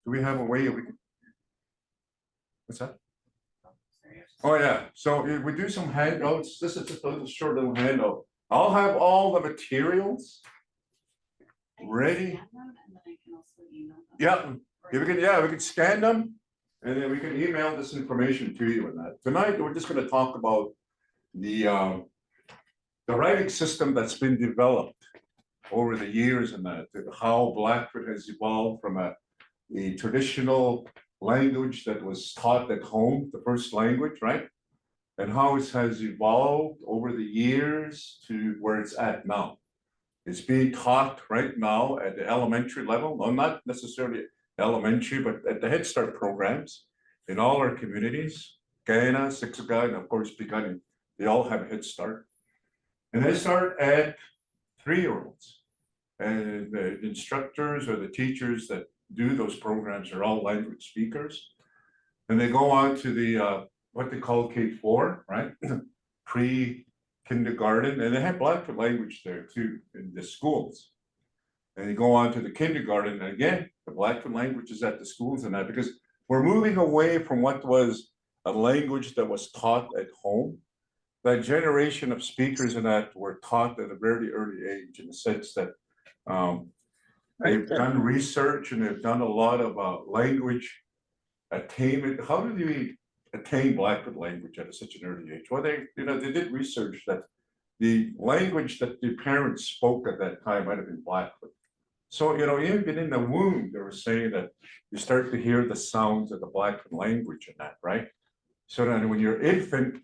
Do we have a way we can? What's that? Oh yeah, so we do some handouts. This is just a little short little handout. I'll have all the materials ready. Yeah, we can scan them, and then we can email this information to you. And that tonight we're just going to talk about the writing system that's been developed over the years, and that how Blackfoot has evolved from a traditional language that was taught at home, the first language, right? And how it has evolved over the years to where it's at now. It's being taught right now at the elementary level, well, not necessarily elementary, but at the Head Start programs in all our communities, Guyana, Siksika, and of course, Piikani, they all have a Head Start. And they start at 3-year-olds. And the instructors or the teachers that do those programs are all language speakers. And they go on to the what they call K4, right? Pre-kindergarten, and they have Blackfoot language there too in the schools. And you go on to the kindergarten, and again, the Blackfoot language is at the schools and that, because we're moving away from what was a language that was taught at home. That generation of speakers and that were taught at a very early age, in the sense that they've done research and they've done a lot of language attainment. How do we attain Blackfoot language at such an early age? Well, they did research that the language that the parents spoke at that time might have been Blackfoot. So, even in the womb, they were saying that you start to hear the sounds of the Blackfoot language in that, right? So then when you're infant,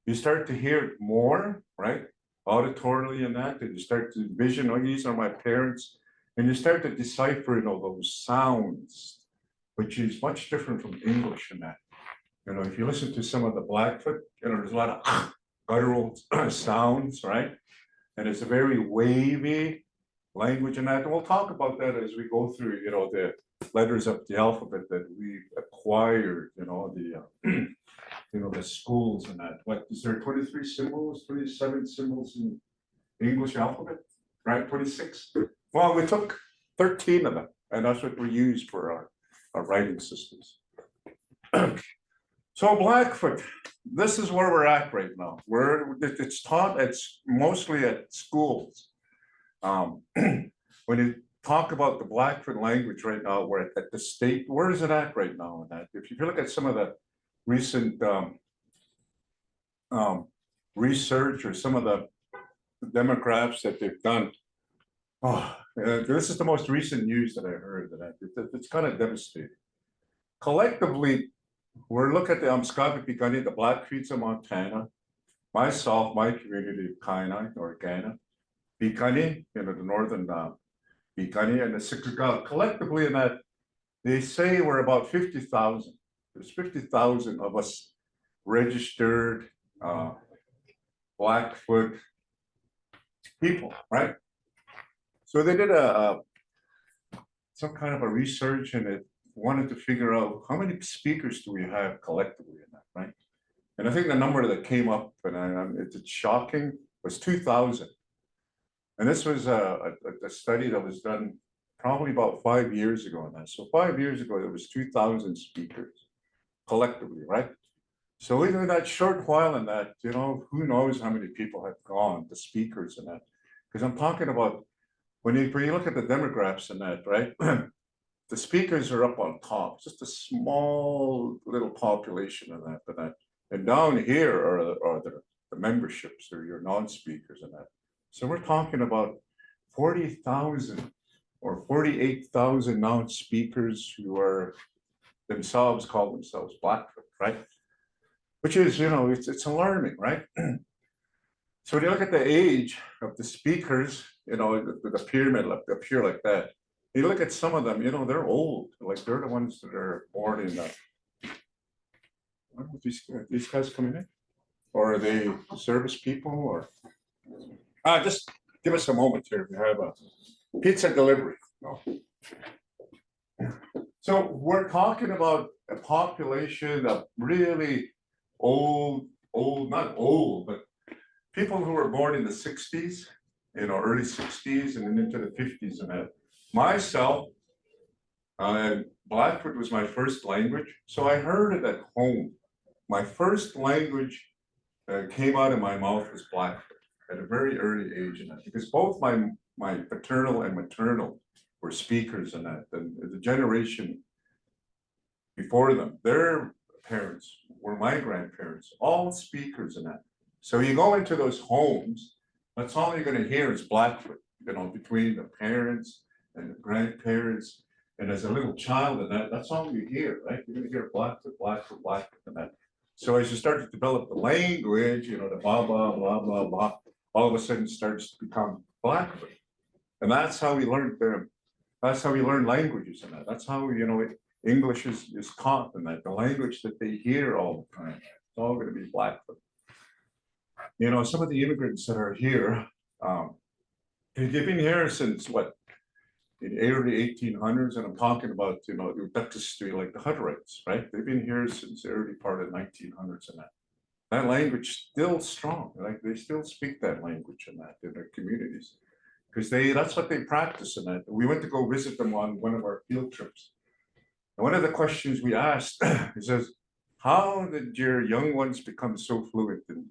you start to hear it more, right? Auditorily and that, and you start to envision, oh, these are my parents, and you start to decipher, those sounds, which is much different from English in that. If you listen to some of the Blackfoot, there's a lot of guttural sounds, right? And it's a very wavy language and that. And we'll talk about that as we go through, the letters of the alphabet that we acquired, the schools and that. What is there 23 symbols, 27 symbols in the English alphabet, right? 26. Well, we took 13 of them, and that's what we used for our writing systems. So Blackfoot, this is where we're at right now. It's taught mostly at schools. When you talk about the Blackfoot language right now, we're at the state. Where is it at right now? If you look at some of the recent research or some of the demographics that they've done, this is the most recent news that I heard. It's kind of devastating. Collectively, we're looking at the Amskapi Piikani, the Blackfeets of Montana, myself, my community of Kainai or Guyana, Piikani, the northern Piikani, and the Siksika. Collectively in that, they say we're about 50,000. There's 50,000 of us registered Blackfoot people, right? So they did some kind of a research, and it wanted to figure out how many speakers do we have collectively in that, right? And I think the number that came up, and it's shocking, was 2,000. And this was a study that was done probably about 5 years ago on that. So 5 years ago, there was 2,000 speakers collectively, right? So even in that short while in that, who knows how many people have gone, the speakers in that. Because I'm talking about, when you look at the demographics in that, right? The speakers are up on top, just a small little population of that. And down here are the memberships or your non-speakers in that. So we're talking about 40,000 or 48,000 non-speakers who are call themselves Blackfoot, right? Which is, it's alarming, right? So when you look at the age of the speakers, the pyramid up here like that, you look at some of them, they're old. Like they're the ones that are born in the, I don't know if these guys coming in, or are they service people, or just give us a moment here. We have a pizza delivery. No. So we're talking about a population of really old, not old, but people who were born in the 60s, early 60s and then into the 50s and that. Myself, Blackfoot was my first language, so I heard it at home. My first language came out of my mouth was Blackfoot at a very early age, and because both my paternal and maternal were speakers, and that, and the generation before them, their parents were my grandparents, all speakers and that. So you go into those homes, that's all you're going to hear is Blackfoot, between the parents and the grandparents. And as a little child, and that's all you hear, right? You're going to hear Blackfoot, Blackfoot, Blackfoot, and that. So as you start to develop the language, the blah, blah, blah, blah, blah, all of a sudden starts to become Blackfoot. And that's how we learned them. That's how we learn languages and that. That's how, English is taught, and that the language that they hear all the time, it's all going to be Blackfoot. Some of the immigrants that are here, they've been here since what, in early 1800s, and I'm talking about, the Utakistri, like the Hutterites, right? They've been here since the early part of 1900s, and that language still strong, like they still speak that language in their communities, because that's what they practice in that. We went to go visit them on one of our field trips. And one of the questions we asked, he says, how did your young ones become so fluent in,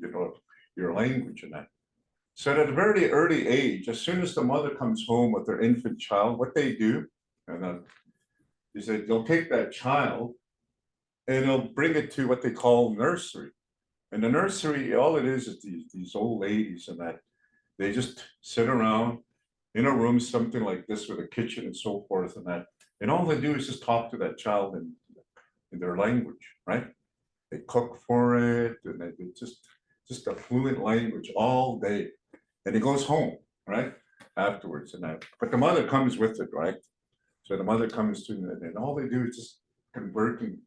your language and that? So at a very early age, as soon as the mother comes home with their infant child, what they do, and is that they'll take that child and they'll bring it to what they call nursery. And the nursery, all it is these old ladies and that, they just sit around in a room, something like this with a kitchen and so forth and that. And all they do is just talk to that child in their language, right? They cook for it, and they just a fluent language all day. And it goes home, right? Afterwards and that. But the mother comes with it, right? So the mother comes to, and all they do is just convert in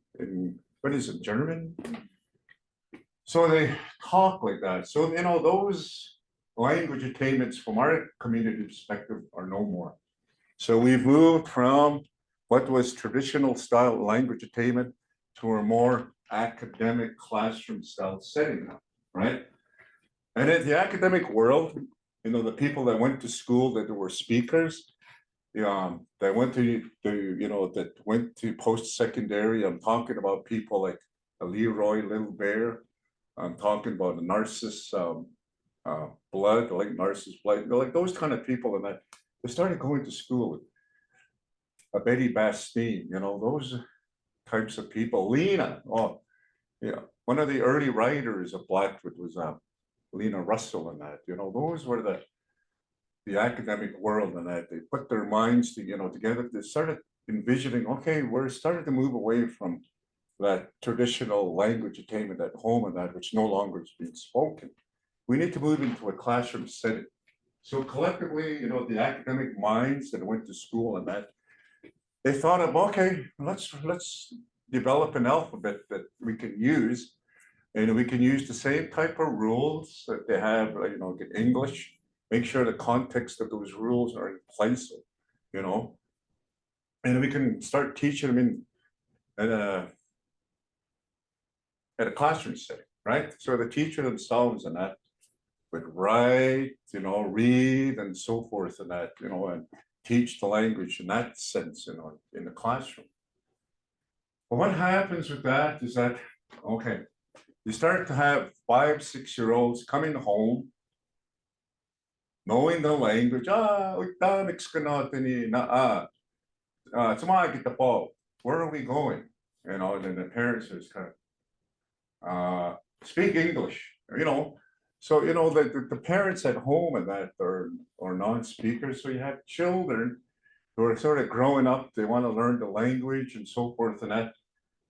what is it, German? So they talk like that. So, those language attainments from our community perspective are no more. So we've moved from what was traditional style language attainment to a more academic classroom style setting now, right? And in the academic world, the people that went to school that were speakers, that went that went to post-secondary. I'm talking about people like a Leroy Little Bear. I'm talking about a Narcissus Blood, like Narcissus Blood, like those kind of people, and that they started going to school. Betty Bastine, those types of people. Lena, one of the early writers of Blackfoot was Lena Russell, and that, those were the academic world, and that they put their minds together. They started envisioning, okay, we're starting to move away from that traditional language attainment at home and that which no longer is being spoken. We need to move into a classroom setting. So collectively, the academic minds that went to school and that, they thought of, okay, let's develop an alphabet that we can use, and we can use the same type of rules that they have, in English, make sure the context of those rules are in place, and we can start teaching them at a classroom setting, right? So the teacher themselves and that would write, read and so forth and that, and teach the language in that sense, in the classroom. But what happens with that is that, okay, you start to have 5, 6-year-olds coming home, knowing the language. Where are we going? And then the parents just kind of speak English, So, the parents at home and that are non-speakers. So you have children who are sort of growing up, they want to learn the language and so forth and that,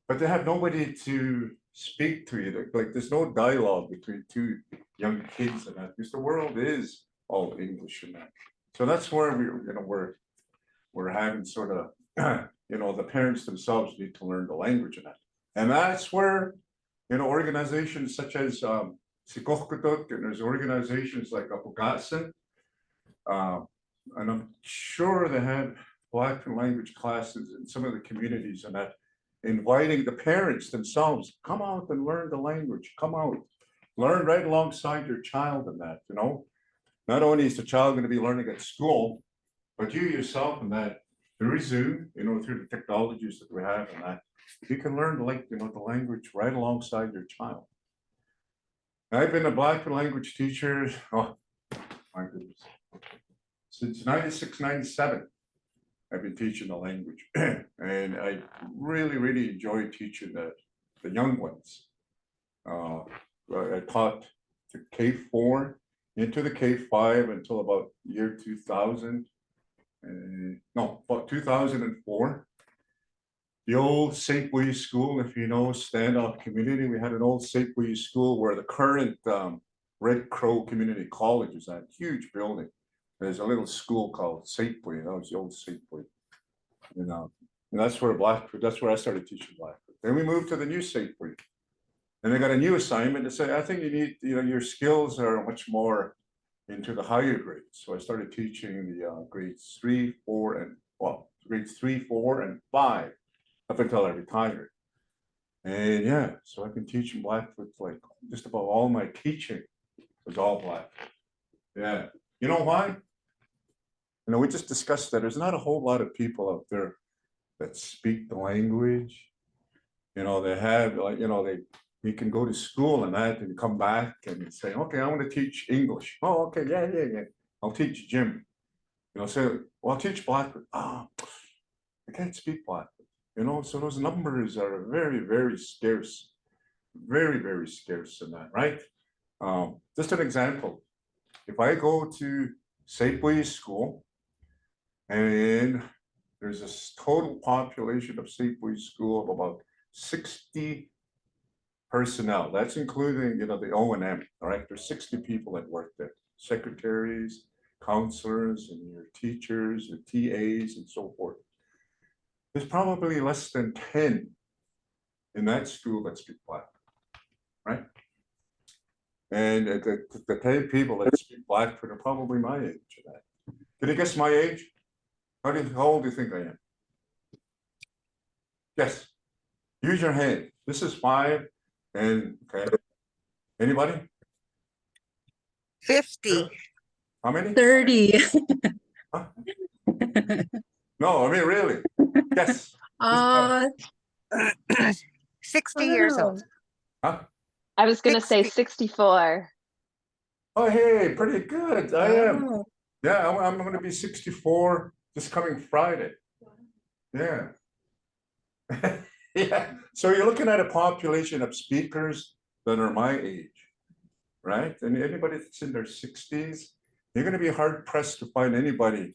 but they have nobody to speak to either. Like there's no dialogue between two young kids and that, because the world is all English and that. So that's where we're having sort of, the parents themselves need to learn the language and that. And that's where, organizations such as Sikokutuk, and there's organizations like Apugatsan, and I'm sure they have Blackfoot language classes in some of the communities and that, inviting the parents themselves, come out and learn the language, come out, learn right alongside your child and that, Not only is the child going to be learning at school, but you yourself and that, through Zoom, through the technologies that we have and that, you can learn the language right alongside your child. I've been a Blackfoot language teacher, oh my goodness, since 96, 97. I've been teaching the language, and I really, really enjoy teaching the young ones. I taught the K4 into the K5 until about year 2000. No, about 2004. The old St. William School, if you know, standoff community, we had an old St. William School where the current Red Crow Community College is that huge building. There's a little school called St. William. That was the old St. William. And that's where I started teaching Blackfoot. Then we moved to the new St. William. And I got a new assignment to say, I think you need, your skills are much more into the higher grades. So I started teaching the grades 3, 4, and grades 3, 4, and 5 up until I retired. And yeah, so I've been teaching Blackfoot, like just about all my teaching was all Blackfoot. Yeah, you know why? We just discussed that there's not a whole lot of people out there that speak the language. They have you can go to school and that and come back and say, okay, I want to teach English. Oh, okay, yeah. I'll teach Jim. Say, well, I'll teach Blackfoot. Oh, I can't speak Blackfoot. So those numbers are very, very scarce. Very, very scarce in that, right? Just an example. If I go to St. William School and there's a total population of St. William School of about 60 personnel. That's including, the O&M, all right? There's 60 people that work there, secretaries, counselors, and your teachers, your TAs, and so forth. There's probably less than 10 in that school that speak Blackfoot, right? And the 10 people that speak Blackfoot are probably my age. Can you guess my age? How old do you think I am? Yes. Use your hand. This is 5. And okay. Anybody? 50. How many? 30. Huh? No, I mean really. Yes. 60 years old. Huh? I was gonna say 60. 64. Oh, hey, pretty good. I am. Yeah, I'm going to be 64 this coming Friday. Yeah. Yeah. So you're looking at a population of speakers that are my age, right? And anybody that's in their 60s, you're going to be hard pressed to find anybody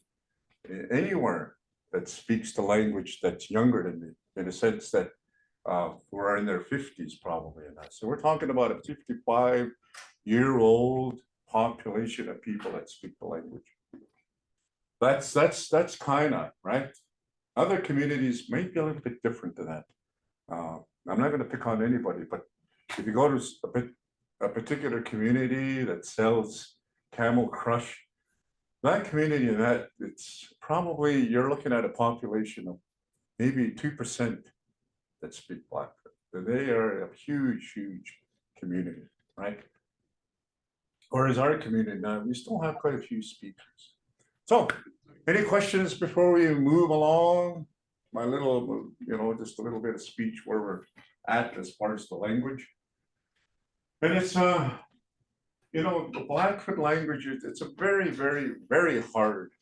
anywhere that speaks the language that's younger than me, in a sense that who are in their 50s probably. And that. So we're talking about a 55-year-old population of people that speak the language. That's kind of right. Other communities might be a little bit different than that. I'm not going to pick on anybody, but if you go to a particular community that sells Camel Crush, that community, that it's probably you're looking at a population of maybe 2% that speak Blackfoot. They are a huge, huge community, right? Whereas our community now, we still have quite a few speakers. So, any questions before we move along? My little, just a little bit of speech where we're at as far as the language. And it's, the Blackfoot language, it's a very, very, very hard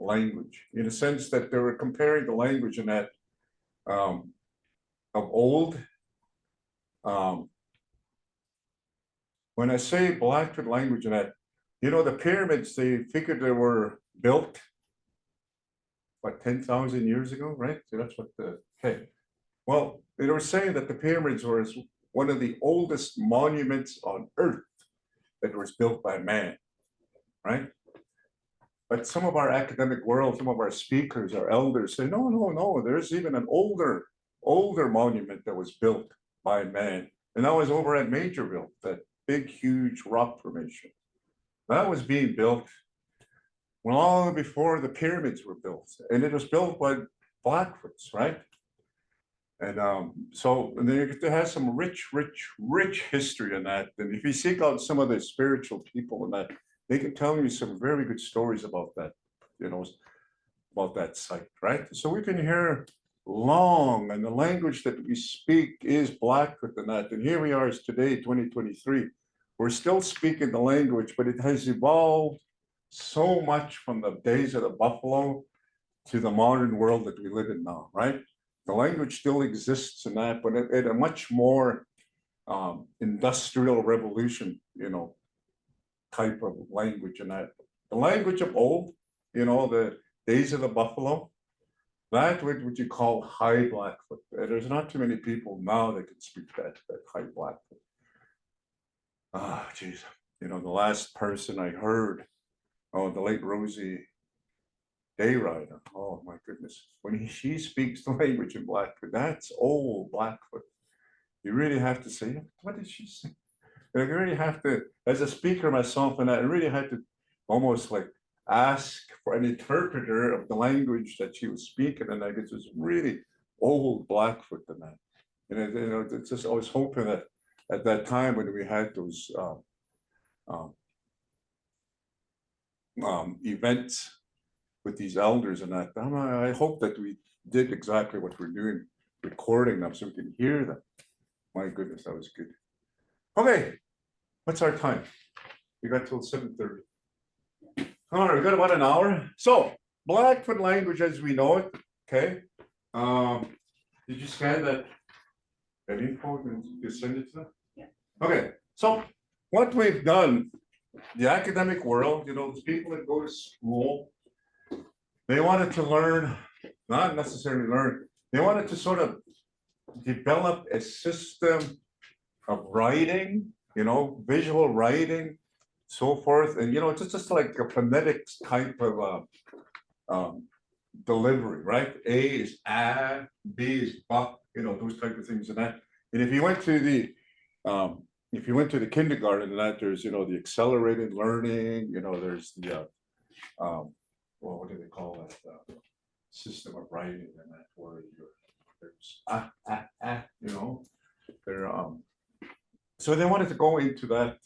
language in a sense that they were comparing the language in that of old. When I say Blackfoot language, and that, the pyramids, they figured they were built, what, 10,000 years ago, right? So that's what okay. Well, they were saying that the pyramids were one of the oldest monuments on Earth that was built by man, right? But some of our academic world, some of our speakers, our elders say, no, there's even an older monument that was built by man. And that was over at Majorville, that big, huge rock formation. That was being built long before the pyramids were built. And it was built by Blackfoots, right? And so there has some rich history in that. And if you seek out some of the spiritual people in that, they can tell you some very good stories about that. about that site, right? So we've been here long, and the language that we speak is Blackfoot and that. And here we are today, 2023. We're still speaking the language, but it has evolved so much from the days of the buffalo to the modern world that we live in now, right? The language still exists in that, but at a much more industrial revolution, type of language in that. The language of old, the days of the buffalo, that what you call high Blackfoot. There's not too many people now that can speak that high Blackfoot. Ah, geez. The last person I heard, the late Rosie Dayrider. Oh my goodness. When she speaks the language in Blackfoot, that's old Blackfoot. You really have to say, what did she say? You really have to, as a speaker myself, and I really had to almost like ask for an interpreter of the language that she was speaking, and it was really old Blackfoot in that. And it's just, I was hoping that at that time when we had those events with these elders and that, I hope that we did exactly what we're doing, recording them so we can hear them. My goodness, that was good. Okay, what's our time? We got till 7:30. All right, we got about an hour. So Blackfoot language as we know it, okay. Did you scan that info and you send it to them? Yeah. Okay, so what we've done, the academic world, the people that go to school, they wanted to learn, not necessarily learn, they wanted to sort of develop a system of writing, visual writing, so forth. And, it's just like a phonetics type of delivery, right? A is a, B is buck, those type of things and that. And if you went to the kindergarten and that, there's, the accelerated learning, there's the, well, what do they call that? System of writing and that where there's they're so they wanted to go into that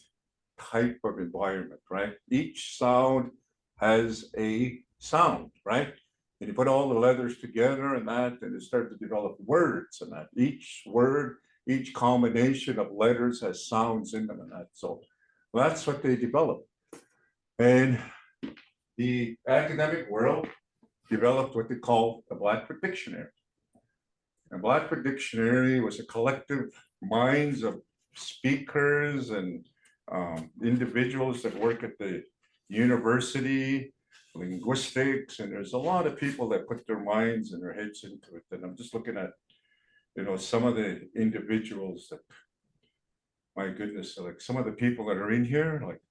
type of environment, right? Each sound has a sound, right? And you put all the letters together and that, and you start to develop words and that. Each word, each combination of letters has sounds in them and that. So that's what they developed. And the academic world developed what they call the Blackfoot Dictionary. And Blackfoot Dictionary was a collective minds of speakers and individuals that work at the university, linguistics, and there's a lot of people that put their minds and their heads into it. And I'm just looking at, some of the individuals that, my goodness, like some of the people that are in here, like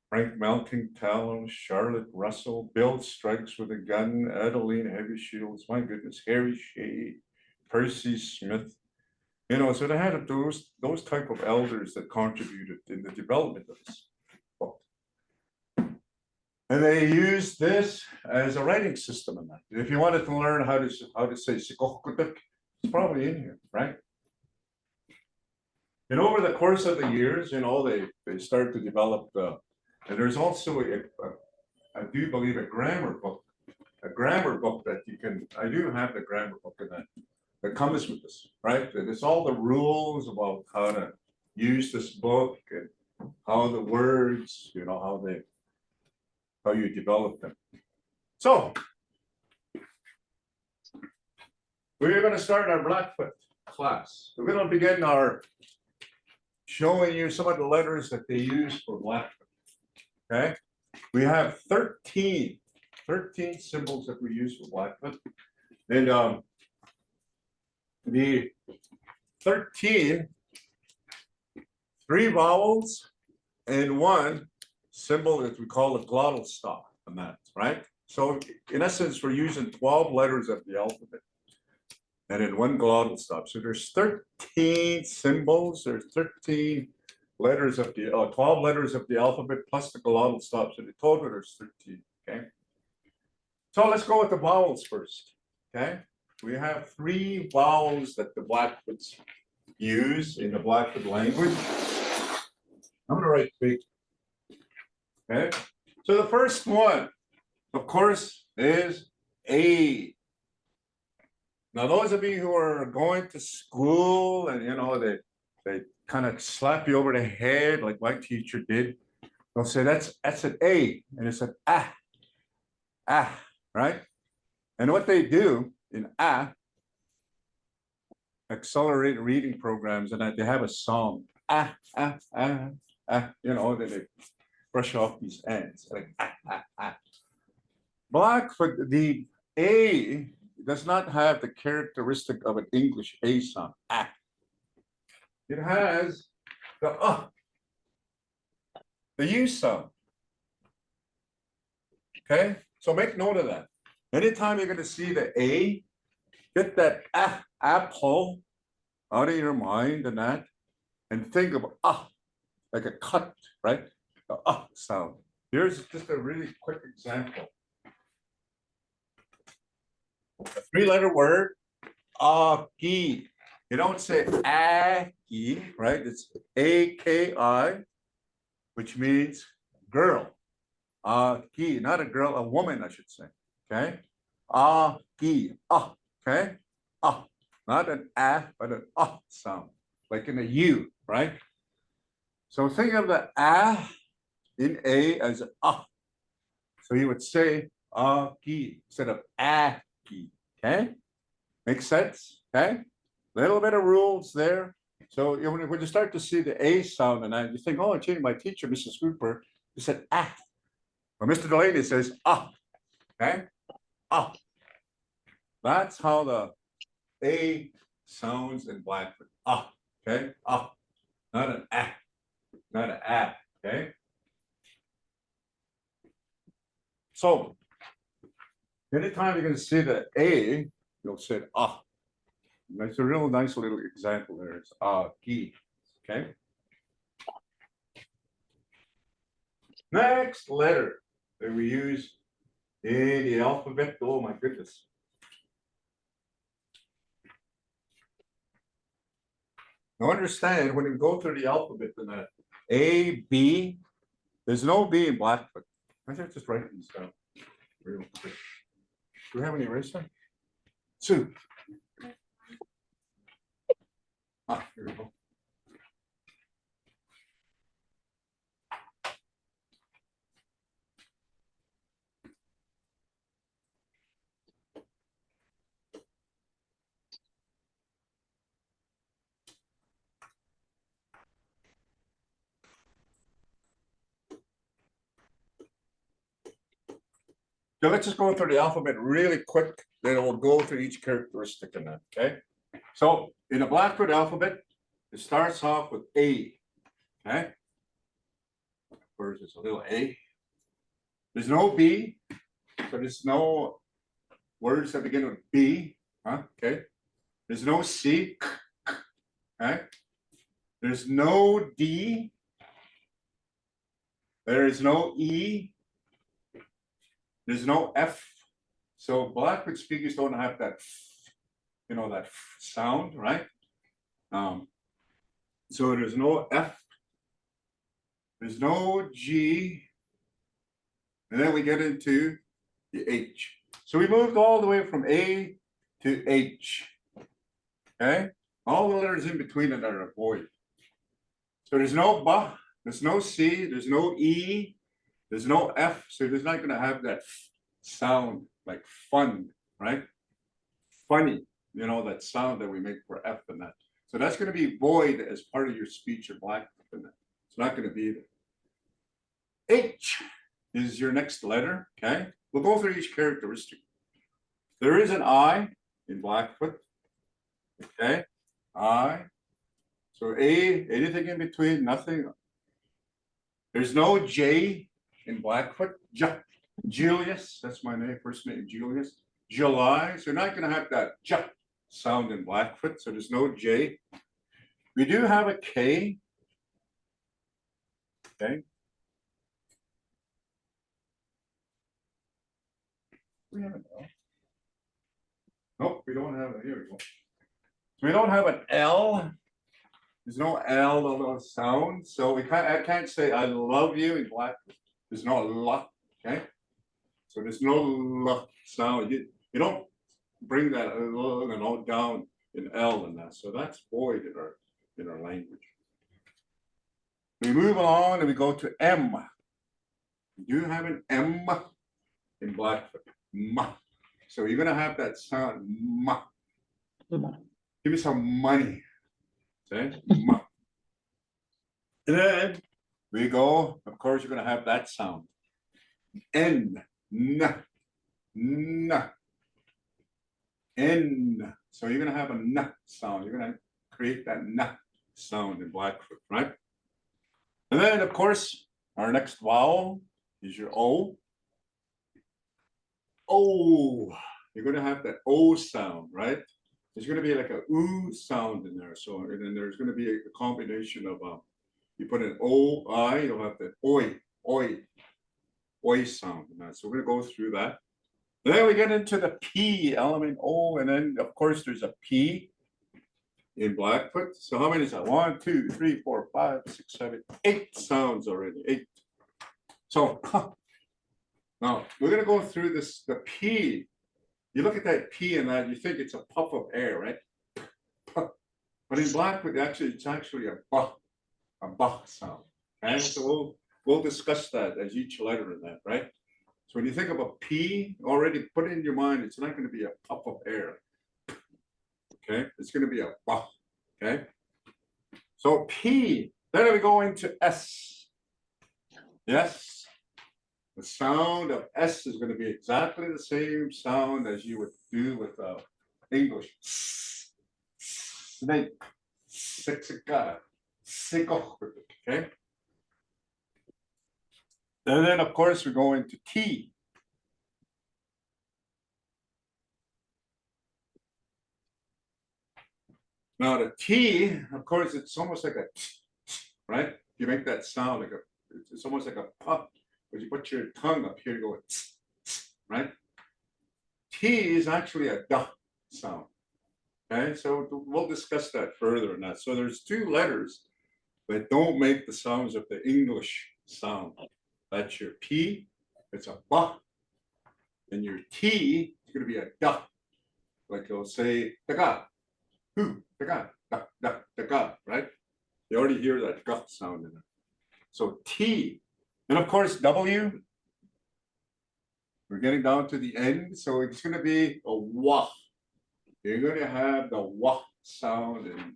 Frank Malkin-Tallow, Charlotte Russell, Bill Strikes with a Gun, Adeline Heavy Shields, my goodness, Harry Shea, Percy Smith, so they had those type of elders that contributed in the development of this book. And they used this as a writing system in that. If you wanted to learn how to say Sikokutuk, it's probably in here, right? And over the course of the years, they start to develop and there's also I do believe a grammar book that you can, I do have the grammar book in that comes with this, right? And it's all the rules about how to use this book and how the words, how you develop them. So we're going to start our Blackfoot class. We're going to begin our showing you some of the letters that they use for Blackfoot. Okay, we have 13 symbols that we use for Blackfoot, and the 13, 3 vowels and 1 symbol that we call a glottal stop on that, right? So in essence, we're using 12 letters of the alphabet and in 1 glottal stop. So there's 13 symbols, there's 13 letters of the 12 letters of the alphabet plus the glottal stop. So the total there's 13. Okay. So let's go with the vowels first. Okay. We have 3 vowels that the Blackfoots use in the Blackfoot language. I'm gonna write big. Okay. So the first one, of course, is A. Now, those of you who are going to school and they kind of slap you over the head like my teacher did, they'll say that's an A, and it's an right? And what they do in accelerated reading programs, and that they have a song, then they brush off these ends like Blackfoot, the A does not have the characteristic of an English A sound. It has the U sound. Okay, so make note of that. Anytime you're going to see the A, get that apple out of your mind and think of like a cut, right? The sound. Here's just a really quick example. A three-letter word, aki. You don't say aki, right? It's A-K-I, which means girl. Aki, not a girl, a woman, I should say. Okay? Aki, okay? Not an but an sound, like in a U, right? So think of the in A as So you would say aki instead of aki, okay? Makes sense, okay? Little bit of rules there. So when you start to see the A sound and you think, oh, gee, my teacher, Mrs. Cooper, he said Well, Mr. Delaney says okay? That's how the A sounds in Blackfoot. Okay? Not an not an okay? So, anytime you're going to see the A, you'll say That's a real nice little example there. It's key. Okay? Next letter that we use in the alphabet. Oh my goodness. Now understand when you go through the alphabet, the A, B, there's no B in Blackfoot. I should just write these down real quick. Do we have any eraser? Two. Here we go. So let's just go through the alphabet really quick, then we'll go through each characteristic in that, okay? So in the Blackfoot alphabet, it starts off with A, okay? First, it's a little A. There's no B, so there's no words that begin with B, okay? There's no C, okay? There's no D. There is no E. There's no F. So Blackfoot speakers don't have that, that sound, right? So there's no F. There's no G. And then we get into the H. So we moved all the way from A to H. Okay? All the letters in between it are avoided. So there's no B, there's no C, there's no E, there's no F. So there's not going to have that sound like fun, right? Funny, that sound that we make for F and that. So that's going to be void as part of your speech in Blackfoot. It's not going to be there. H is your next letter, okay? We'll go through each characteristic. There is an I in Blackfoot, okay? I. So A, anything in between, nothing. There's no J in Blackfoot. Julius, that's my name, first name, Julius. July, so you're not going to have that J sound in Blackfoot, so there's no J. We do have a K, okay? We have an L. Nope, we don't have it. Here we go. So we don't have an L. There's no L, no sound. So I can't say I love you in Blackfoot. There's no L, okay? So there's no L sound. You don't bring that and all down in L and that. So that's void in our language. We move along and we go to M. You have an M in Blackfoot. M. So you're gonna have that sound M. Give me some money. Okay? M. And then we go, of course, you're gonna have that sound. N. N. N. N. So you're gonna have a N sound. You're gonna create that N sound in Blackfoot, right? And then, of course, our next vowel is your O. O. You're gonna have that O sound, right? There's gonna be like a oo sound in there. So, and then there's gonna be a combination of you put an O, I, you'll have that oi, oi, oi sound in that. So we're gonna go through that. Then we get into the P element O, and then of course there's a P in Blackfoot. So how many is that? 1, 2, 3, 4, 5, 6, 7, 8 sounds already. 8. So now we're gonna go through this. The P. You look at that P and that, you think it's a puff of air, right? But in Blackfoot, actually, it's actually a bah sound. And so we'll discuss that as each letter in that, right? So when you think of a P, already put it in your mind, it's not going to be a puff of air. Okay, it's going to be a bah. Okay, so P. Then we go into S. Yes, the sound of S is going to be exactly the same sound as you would do with English. Snake, sixica, sickle. Okay. And then, of course, we go into T. Now, the T, of course, it's almost like a t, right? You make that sound like it's almost like a puff, but you put your tongue up here, you go, right? T is actually a duh sound. Okay, so we'll discuss that further in that. So there's 2 letters that don't make the sounds of the English sound. That's your P, it's a bah. And your T is going to be a duh. Like you'll say, daga, who, daga, daga, right? You already hear that guh sound in it. So T, and of course W, we're getting down to the end. So it's going to be a wah. You're going to have the wah sound in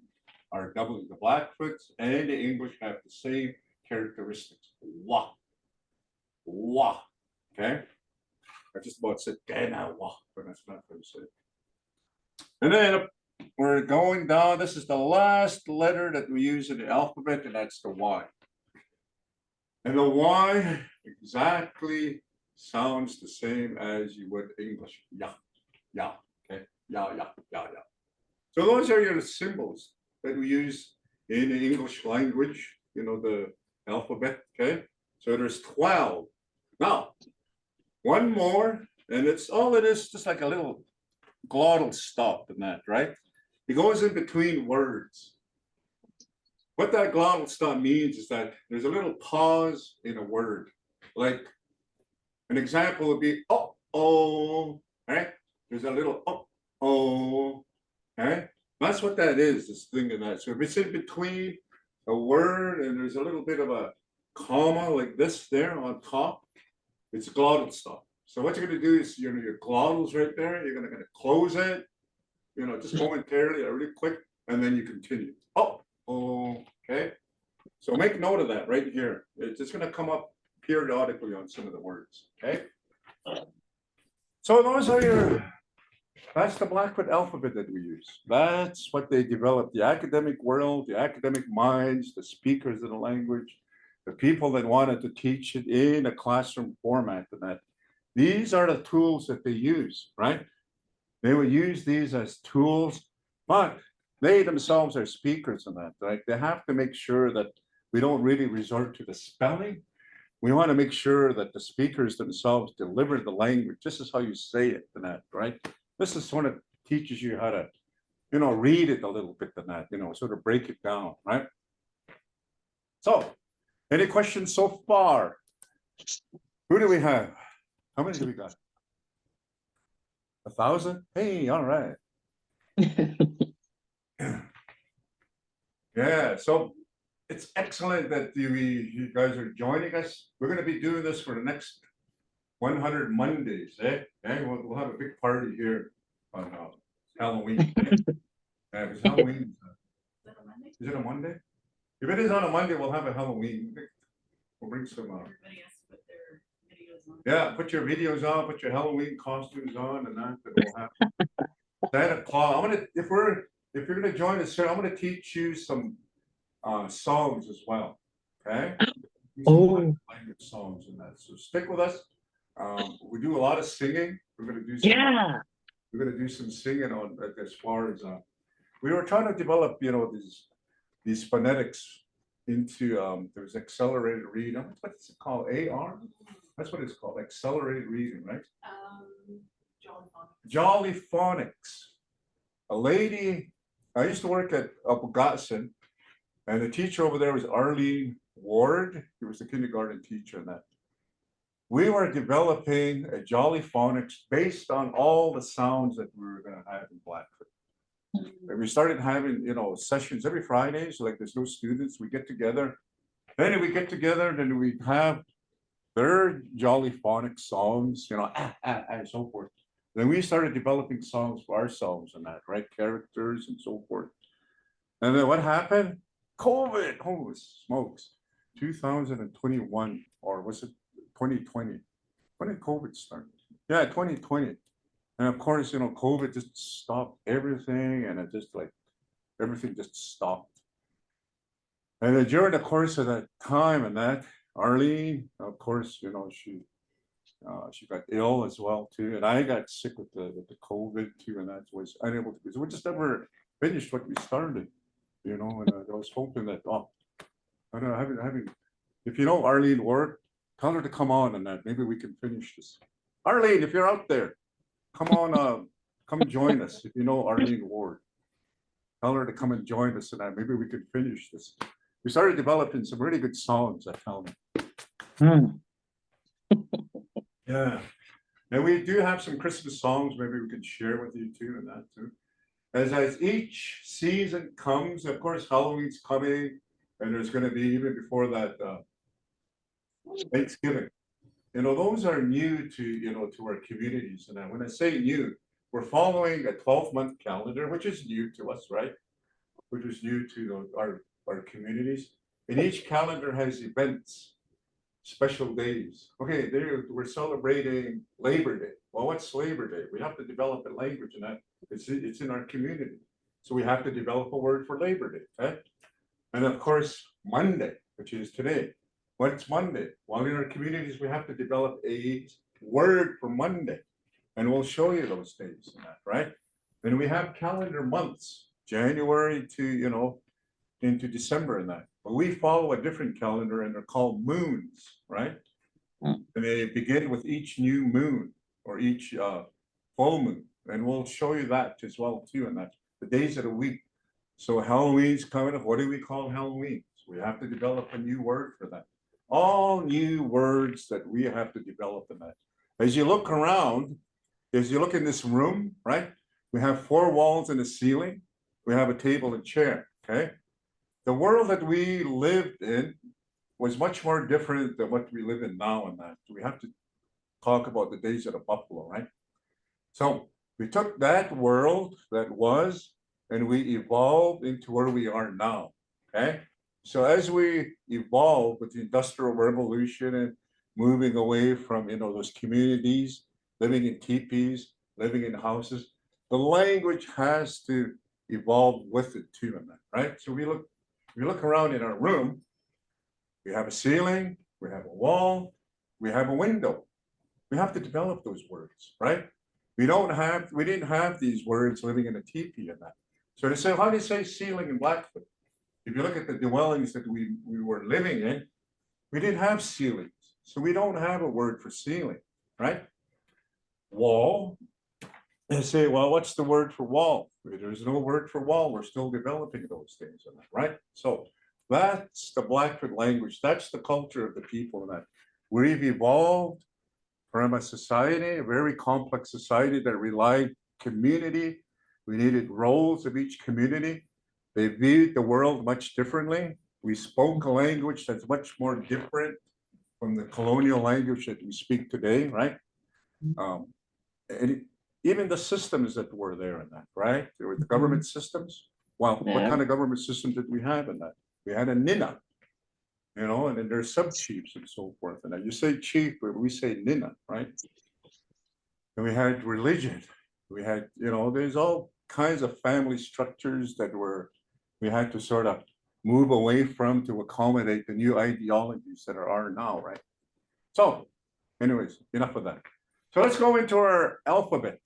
our W. The Blackfoots and the English have the same characteristics. Wah. Wah. Okay. I just about said Dana wah, but that's not what I said. And then we're going down. This is the last letter that we use in the alphabet, and that's the Y. And the Y exactly sounds the same as you would English. Yeah, yeah, okay, yeah, yeah, yeah, yeah. So those are your symbols that we use in the English language, you know, the alphabet, okay? So there's 12. Now, one more, and it's all it is, just like a little glottal stop in that, right? It goes in between words. What that glottal stop means is that there's a little pause in a word. Like an example would be, oh, right? There's a little oh, right? That's what that is, this thing in that. So if it's in between a word and there's a little bit of a comma like this there on top, it's a glottal stop. So what you're going to do is, you know, your glottals right there, you're going to close it, you know, just momentarily, really quick, and then you continue. Oh, okay. So make note of that right here. It's just going to come up periodically on some of the words, okay? So those are that's the Blackfoot alphabet that we use. That's what they developed. The academic world, the academic minds, the speakers of the language, the people that wanted to teach it in a classroom format and that. These are the tools that they use, right? They would use these as tools, but they themselves are speakers in that, right? They have to make sure that we don't really resort to the spelling. We want to make sure that the speakers themselves deliver the language. This is how you say it and that, right? This is when it teaches you how to, you know, read it a little bit than that, you know, sort of break it down, right? So, any questions so far? Who do we have? How many do we got? 1,000? Hey, all right. Yeah, so it's excellent that you guys are joining us. We're gonna be doing this for the next 100 Mondays, eh? And we'll have a big party here on Halloween. Yeah, because Halloween, is it a Monday? If it is on a Monday, we'll have a Halloween. We'll bring some, Everybody has to put their videos on. yeah, put your videos on, put your Halloween costumes on and that will happen. Santa Claus, I'm gonna, if you're gonna join us here, I'm gonna teach you some songs as well, okay? Some Oh. language songs and that, so stick with us. We do a lot of singing. We're gonna do some, Yeah. we're gonna do some singing on, as far as, we were trying to develop, you know, these phonetics into, there's accelerated reading. What's it called? AR? That's what it's called, accelerated reading, right? John Font. Jolly Phonics. A lady, I used to work at Upgatson, and the teacher over there was Arlene Ward. He was the kindergarten teacher and that. We were developing a Jolly Phonics based on all the sounds that we were gonna have in Blackfoot. And we started having, you know, sessions every Friday, so like there's no students, we get together. Then we get together, then we have their Jolly Phonics songs, you know, and so forth. Then we started developing songs for ourselves and that, right? Characters and so forth. And then what happened? COVID, holy smokes. 2021, or was it 2020? When did COVID start? Yeah, 2020. And of course, you know, COVID just stopped everything, and it just like, everything just stopped. And then during the course of that time and that, Arlene, of course, you know, she got ill as well too, and I got sick with the COVID too, and that was unable to. So we just never finished what we started, you know. And I was hoping that, I don't know, having, if you know Arlene Ward, tell her to come on and that maybe we can finish this. Arlene, if you're out there, come on, come join us. If you know Arlene Ward, tell her to come and join us, and that maybe we can finish this. We started developing some really good songs at Halloween. Yeah, and we do have some Christmas songs maybe we can share with you too, and that too. As each season comes, of course, Halloween's coming, and there's going to be even before that Thanksgiving. You know, those are new to, you know, to our communities. And when I say new, we're following a 12-month calendar, which is new to us, right? Which is new to our communities. And each calendar has events, special days. Okay, there we're celebrating Labor Day. Well, what's Labor Day? We have to develop a language, and that it's in our community. So we have to develop a word for Labor Day, okay? And of course, Monday, which is today. What's Monday? Well, in our communities, we have to develop a word for Monday, and we'll show you those days and that, right? Then we have calendar months, January to, you know, into December and that. But we follow a different calendar, and they're called moons, right? And they begin with each new moon or each full moon, and we'll show you that as well too, and that the days of the week. So Halloween's coming up. What do we call Halloween? So we have to develop a new word for that. All new words that we have to develop in that. As you look around, as you look in this room, right? We have 4 walls and a ceiling. We have a table and chair, okay? The world that we lived in was much more different than what we live in now and that. So we have to talk about the days of the buffalo, right? So we took that world that was, and we evolved into where we are now, okay? So as we evolve with the Industrial Revolution and moving away from, you know, those communities, living in teepees, living in houses, the language has to evolve with it too, in that, right? So we look around in our room, we have a ceiling, we have a wall, we have a window. We have to develop those words, right? We didn't have these words living in a teepee and that. So to say, how do you say ceiling in Blackfoot? If you look at the dwellings that we were living in, we didn't have ceilings. So we don't have a word for ceiling, right? Wall, and say, well, what's the word for wall? There's no word for wall. We're still developing those things, right? So that's the Blackfoot language. That's the culture of the people that we've evolved from a society, a very complex society that relied community. We needed roles of each community. They viewed the world much differently. We spoke a language that's much more different from the colonial language that we speak today, right? And even the systems that were there in that, right? There were the government systems. Well, what Yeah. kind of government system did we have in that? We had a nina, you know, and then there's sub chiefs and so forth. And then you say chief, but we say nina, right? And we had religion. We had, you know, there's all kinds of family structures that we had to sort of move away from to accommodate the new ideologies that are now, right? So, anyways, enough of that. So let's go into our alphabet.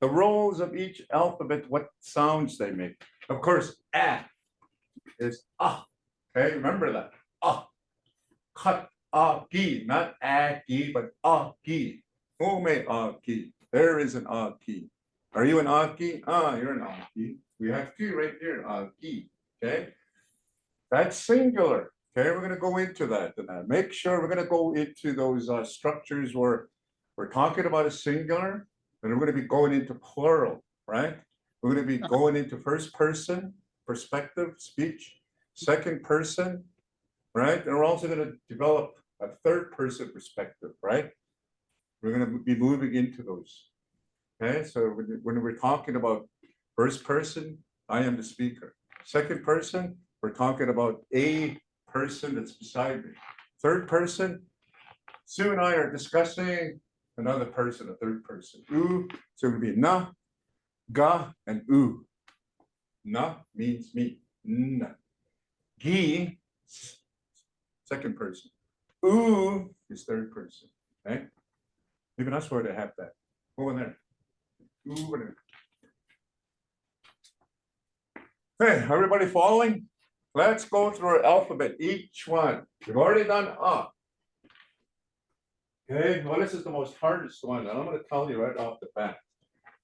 The roles of each alphabet, what sounds they make. Of course, A is ah. Okay, remember that. Ah. Cut gi, not a gi, but gi. Ume gi. There is an gi. Are you an gi? Ah, you're an gi. We have two right here, gi. Okay, that's singular. Okay, we're going to go into that. And make sure we're going to go into those structures where we're talking about a singular, and we're going to be going into plural, right? We're going to be going into first person perspective speech, second person, right? And we're also going to develop a third person perspective, right? We're going to be moving into those. Okay, so when we're talking about first person, I am the speaker. Second person, we're talking about a person that's beside me. Third person, Sue and I are discussing another person, a third person. Oo, so it would be na, ga, and oo. Na means me. Na. Gi, second person. Oo is third person. Okay? Even that's where they have that. Go in there. Ooh, in there. Hey, everybody following? Let's go through our alphabet, each one. We've already done ah. Okay, well, this is the most hardest one, and I'm going to tell you right off the bat.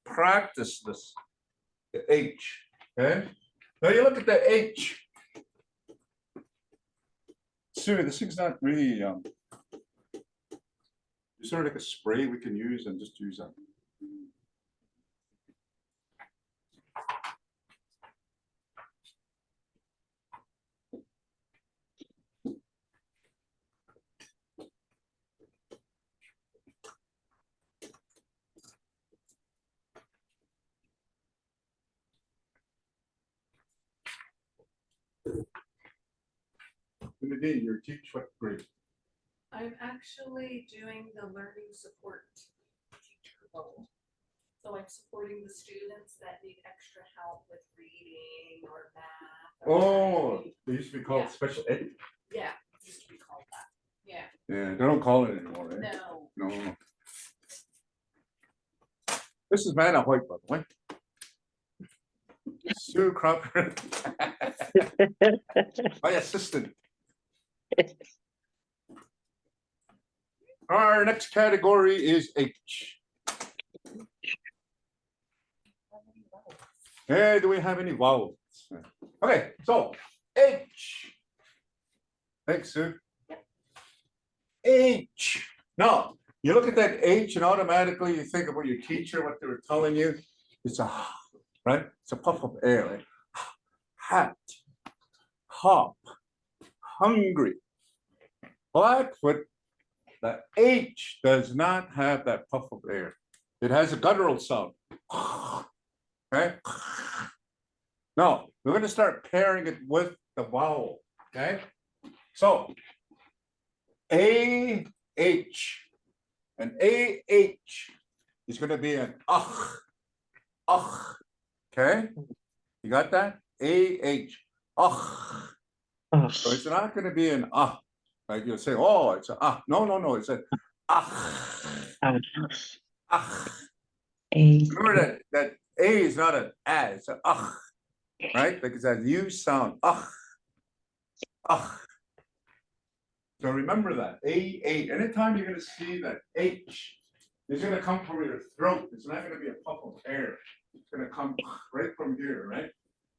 Practice this, the H. Okay, now you look at the H. Sue, this thing's not really, is there like a spray we can use and just use that? Nadine, you teach what grade? I'm actually doing the learning support teacher role. So I'm supporting the students that need extra help with reading or math. or Oh, writing. they used to be called Yeah. special ed. Yeah, it used to be called that. Yeah, Yeah, they don't call it anymore, right? no. No. This is Vanna White, by the way. Sue Crawford. My assistant. Our next category is H. Hey, do we have any vowels? Okay, so H. Thanks, Sue. H. Now, you look at that H and automatically you think about your teacher, what they were telling you. It's a, right? It's a puff of air, right? Hat, hop, hungry. Blackfoot, the H does not have that puff of air. It has a guttural sound. Okay? Now, we're going to start pairing it with the vowel. Okay? So, A-H. And A-H is going to be an ach. Ach. Okay? You got that? A-H. Ach. So it's not going to be an ah. Like you'll say, oh, it's a ah. No, no, no. It's an ach. Ach. Remember that A is not an ah, it's an ach. Right? Like it's that U sound. Ach. Ach. So remember that. A-H. Anytime you're going to see that H, it's going to come from your throat. It's not going to be a puff of air. It's going to come right from here, right?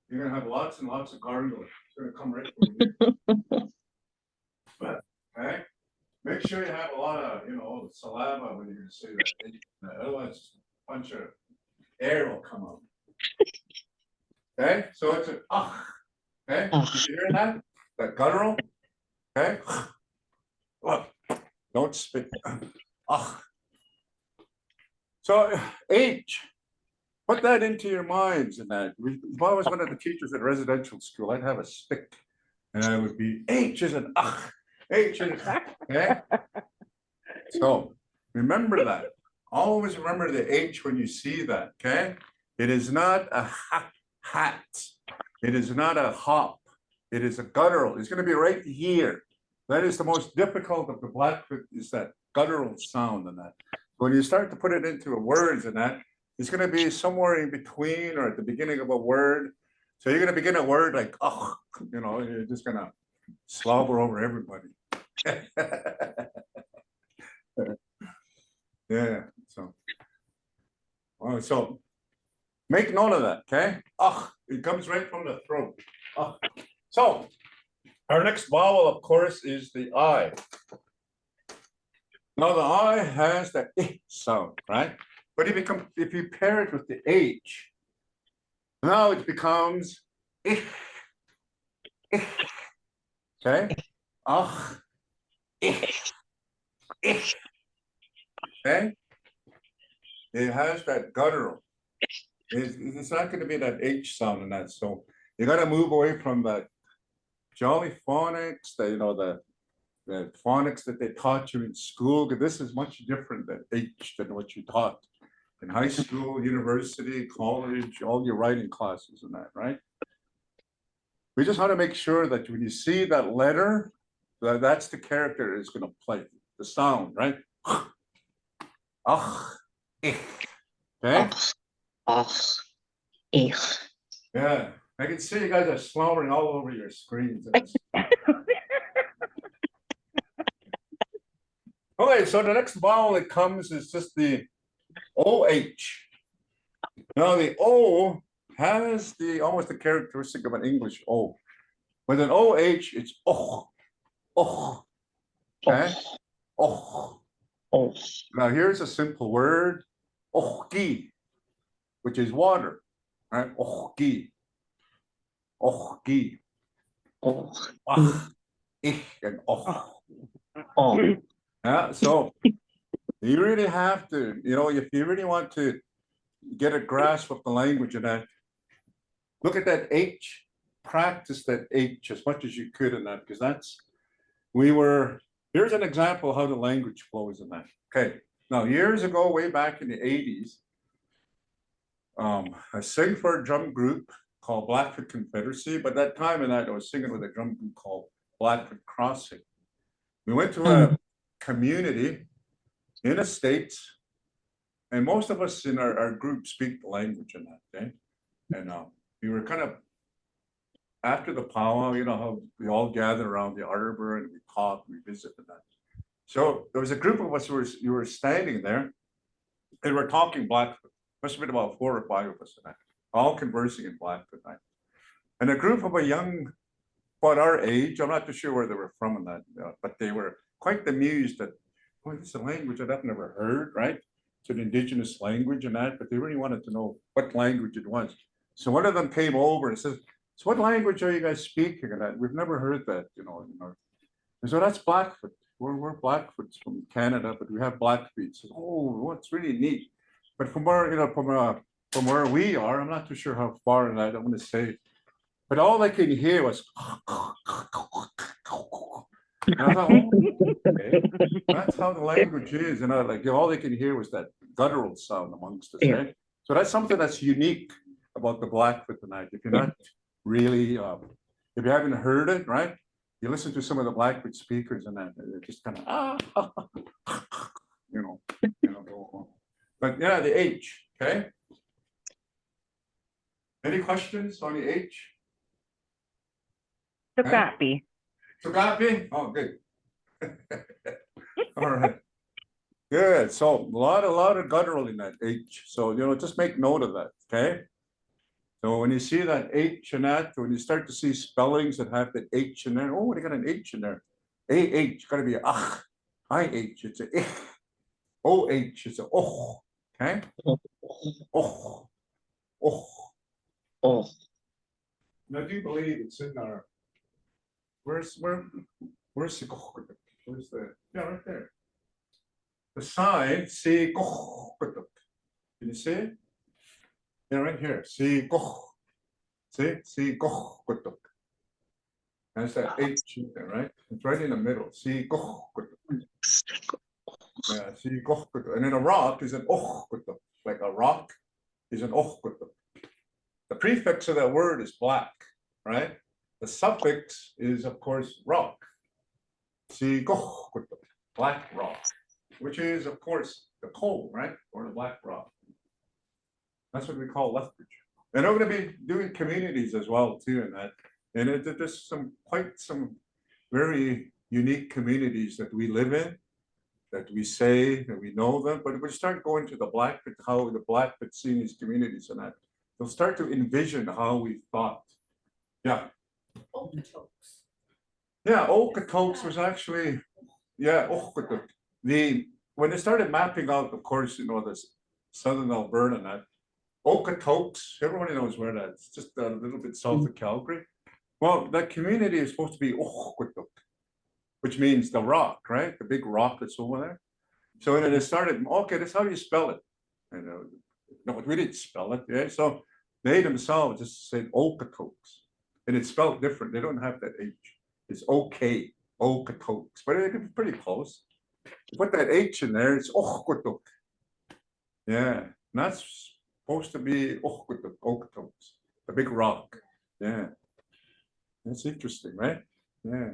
You're going to have lots and lots of gargling. It's going to come right from here. Okay? make sure you have a lot of, saliva when you say that. Otherwise, a bunch of air will come out. Okay, so it's an okay, did you hear that? That guttural, okay? Look, don't spit. So H, put that into your minds and that. If I was one of the teachers at residential school, I'd have a stick and I would be H is an H is okay. So remember that. Always remember the H when you see that, okay? It is not a hat. It is not a hop. It is a guttural. It's going to be right here. That is the most difficult of the Blackfoot, is that guttural sound and that. When you start to put it into words and that, it's going to be somewhere in between or at the beginning of a word. So you're going to begin a word like, you're just going to slobber over everybody. Yeah, so make note of that, okay? It comes right from the throat. So our next vowel, of course, is the I. Now the I has the I sound, right? But if you pair it with the H, now it becomes ich. Okay? Ich. Okay? It has that guttural. It's not going to be that H sound in that. So you got to move away from that jolly phonics, the phonics that they taught you in school, because this is much different than H than what you taught in high school, university, college, all your writing classes and that, right? We just want to make sure that when you see that letter, that's the character is going to play, the sound, right? Ich. Okay? Ich. Yeah, I can see you guys are slobbering all over your screens. Okay, so the next vowel that comes is just the OH. Now the O has almost the characteristic of an English O. With an OH, it's oh. Okay? Oh. Now here's a simple word, ohki, which is water, right? Ohki. Ich, and Yeah, so you really have to, if you really want to get a grasp of the language of that, look at that H, practice that H as much as you could in that, because here's an example of how the language flows in that. Okay, now years ago, way back in the 80s, I sang for a drum group called Blackfoot Confederacy, but that time in that I was singing with a drum group called Blackfoot Crossing. We went to a community in the States, and most of us in our group speak the language in that, okay? And we were kind of, after the powwow, how we all gather around the arbor and we talk, we visit and that. So there was a group of us who were standing there and we're talking Blackfoot. Must have been about 4 or 5 of us in that, all conversing in Blackfoot. Right? And a group of a young, about our age, I'm not too sure where they were from in that, but they were quite amused that, boy, this is a language that I've never heard, right? It's an indigenous language and that, but they really wanted to know what language it was. So one of them came over and says, so what language are you guys speaking? And that we've never heard that, And so that's Blackfoot. We're Blackfoots from Canada, but we have Blackfeet. So, what's really neat. But from where, from where we are, I'm not too sure how far in that I'm going to say, but all I could hear was, and I thought, okay, that's how the language is. And all they could hear was that guttural sound amongst us, right? So that's something that's unique about the Blackfoot tonight. If you're not really, if you haven't heard it, right? You listen to some of the Blackfoot speakers and that they're just kind of, But yeah, the H, okay? Any questions on the H? Tugapi. Tugapi? Oh, good. All right. Good. So a lot of guttural in that H. So, just make note of that, okay? So when you see that H in that, when you start to see spellings that have the H in there, they got an H in there. AH, got to be IH, it's a ich. OH, it's a och. Okay? Och. Och. Oh, And I do believe it's in our. Where's the och? Where's the, yeah, right there. The sign, see, och. Can you see it? Yeah, right here. See, goch. See, goch. That's that H in there, right? It's right in the middle. See, goch. Yeah, see, goch. And then a rock is an och. Like a rock is an och. The prefix of that word is black, right? The suffix is, of course, rock. See, goch. Black rock, which is, of course, the coal, right? Or the black rock. That's what we call Lethbridge. And we're going to be doing communities as well too in that. And there's quite some very unique communities that we live in, that we say that we know them, but we start going to the Blackfoot, how the Blackfoot seeing these communities and that, they'll start to envision how we thought. Yeah. Okotoks. Yeah, Okotoks was actually, yeah, when they started mapping out, of course, you know, this southern Alberta and that, Okotoks, everybody knows where that is, just a little bit south of Calgary. Well, that community is supposed to be Okotok, which means the rock, right? The big rock that's over there. So then they started, okay, that's how you spell it. And no, we didn't spell it, yeah. So they themselves just said Okotoks, and it's spelled different. They don't have that H. It's okay, Okotoks, but it could be pretty close. You put that H in there, it's Okotok. Yeah, and that's supposed to be Okotoks, the big rock. Yeah, that's interesting, right? Yeah,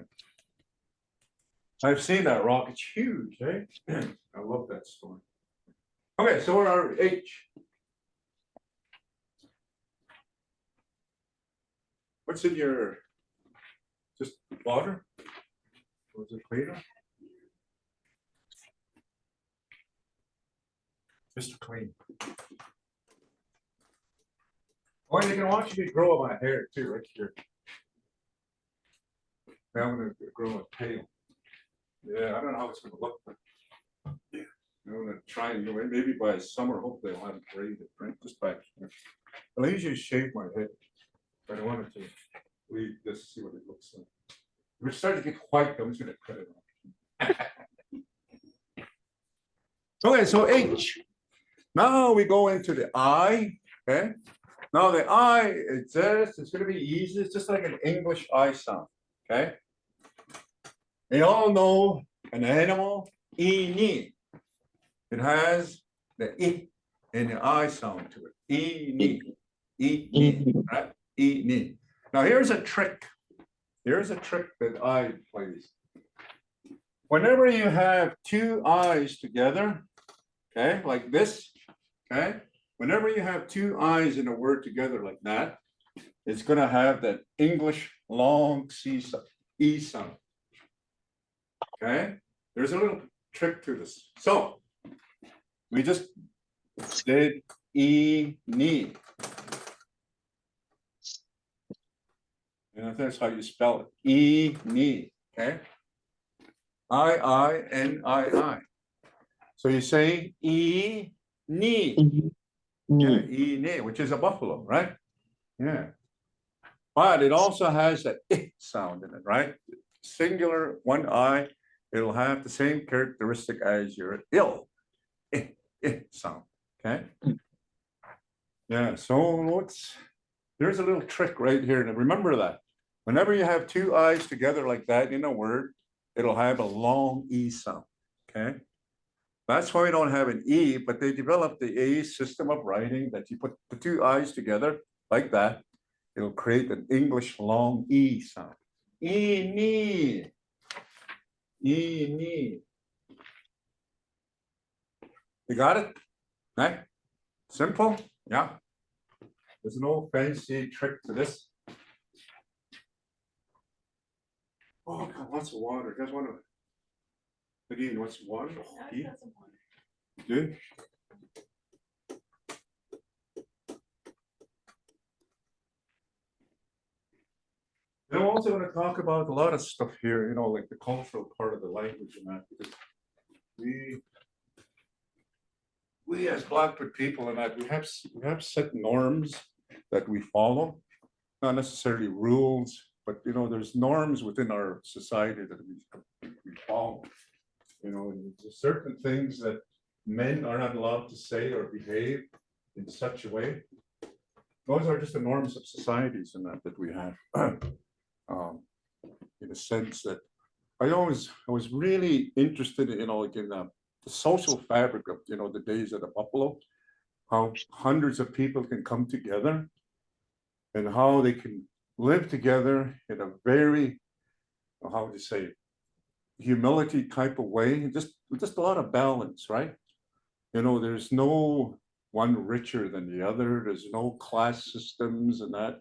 I've seen that rock. It's huge, eh? I love that story. Okay, so our H. What's in your, just water? Was it cleaner? Just clean. Oh, and you can watch me grow my hair too, right here. Now I'm gonna grow a tail. Yeah, I don't know how it's gonna look, but yeah, I'm gonna try and go in. Maybe by summer, hopefully I'll have it braided, right? Just by, I'll usually shave my head, but I wanted to leave this, see what it looks like. If it's starting to get white, I'm just gonna cut it off. Okay, so H. Now we go into the I, okay? Now the I, it says it's going to be easy. It's just like an English I sound, okay? You all know an animal, ini. It has the I and the I sound to it. Ini, right? Ini. Now here's a trick. Here's a trick that I plays. Whenever you have two I's together, okay, like this, okay? Whenever you have two I's in a word together like that, it's going to have that English long E sound. Okay, there's a little trick to this. So we just did E, ni. And that's how you spell it. E, ni. Okay. I, N-I. So you say E, ni. Yeah, E, ni, which is a buffalo, right? Yeah. But it also has that I sound in it, right? Singular, one I, it'll have the same characteristic as your ill sound, okay? Yeah, so there's a little trick right here. And remember that whenever you have two I's together like that in a word, it'll have a long E sound, okay? That's why we don't have an E, but they developed the A system of writing that you put the two I's together like that. It'll create an English long E sound. E, ni. E, ni. You got it? Right? Simple? Yeah. There's no fancy trick to this. Oh, God, lots of water. You guys want to? Again, what's water? Oh, I've got some more. Good. And I'm also going to talk about a lot of stuff here, you know, like the cultural part of the language and that, because we as Blackfoot people and that, we have set norms that we follow, not necessarily rules, but there's norms within our society that we follow. And there's certain things that men are not allowed to say or behave in such a way. Those are just the norms of societies and that we have. In a sense that I was really interested in, like in the social fabric of, the days of the buffalo, how hundreds of people can come together and how they can live together in a very, how would you say, humility type of way, just a lot of balance, right? There's no one richer than the other. There's no class systems and that.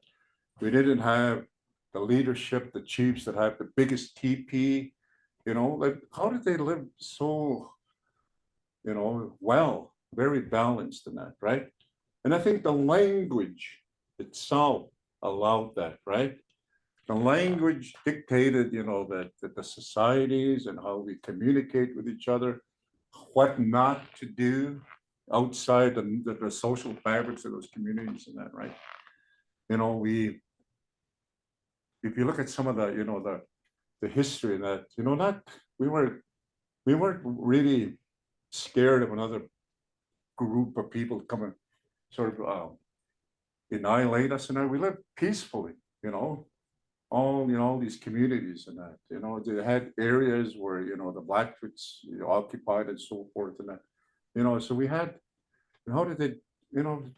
We didn't have the leadership, the chiefs that have the biggest TP, like how did they live so, well, very balanced in that, right? And I think the language itself allowed that, right? The language dictated, that the societies and how we communicate with each other, what not to do outside the social fabrics of those communities and that, right? If you look at some of the history and that, we weren't really scared of another group of people coming sort of annihilate us and that. We lived peacefully, all these communities and that, they had areas where, the Blackfoots occupied and so forth and that, so we had, how did they,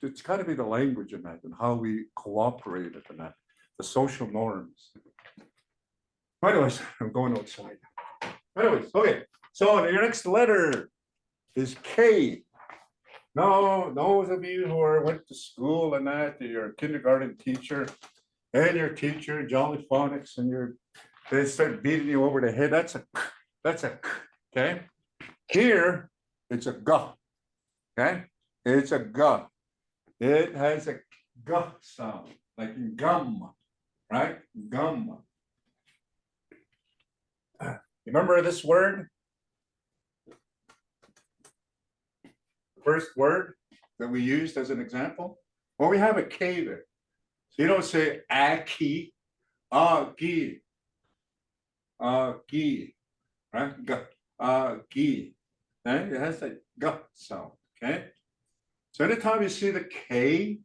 it's got to be the language in that and how we cooperated in that, the social norms. Anyways, I'm going outside. Anyways, okay, so your next letter is K. Now, those of you who went to school and that, you're a kindergarten teacher, and your teacher, Jolly Phonics, and they start beating you over the head. That's a okay. Here, it's a G. Okay, it's a G. It has a G sound, like in gum, right? Gum. Remember this word? First word that we used as an example? Well, we have a K there. So you don't say aki, gi, right? Gi. Okay? It has a g sound. Okay. So anytime you see the K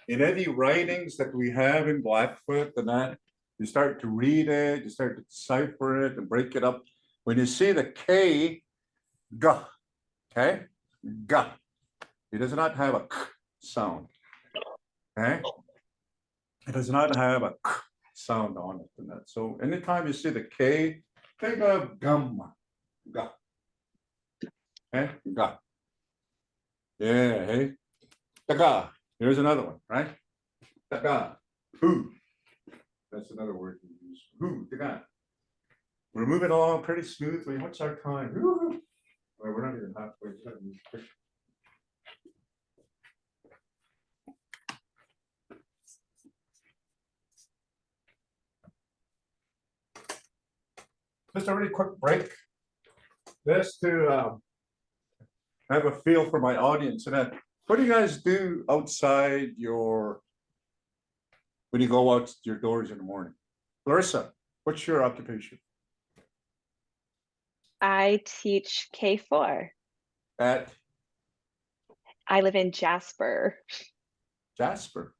in any writings that we have in Blackfoot and that, you start to read it, you start to decipher it and break it up. When you see the K, g, okay, g, it does not have a k sound. Okay. It does not have a k sound on it and that. So anytime you see the K, think of gum. Ga. Okay, ga. Yeah, hey. Taga. Here's another one, right? Taga. Who. That's another word we use. Who, taga. We're moving along pretty smoothly. What's our time? Well, we're not even halfway. Just a really quick break, just to have a feel for my audience. And then, what do you guys do outside when you go out your doors in the morning? Larissa, what's your occupation? I teach K4. At I live in Jasper. Jasper.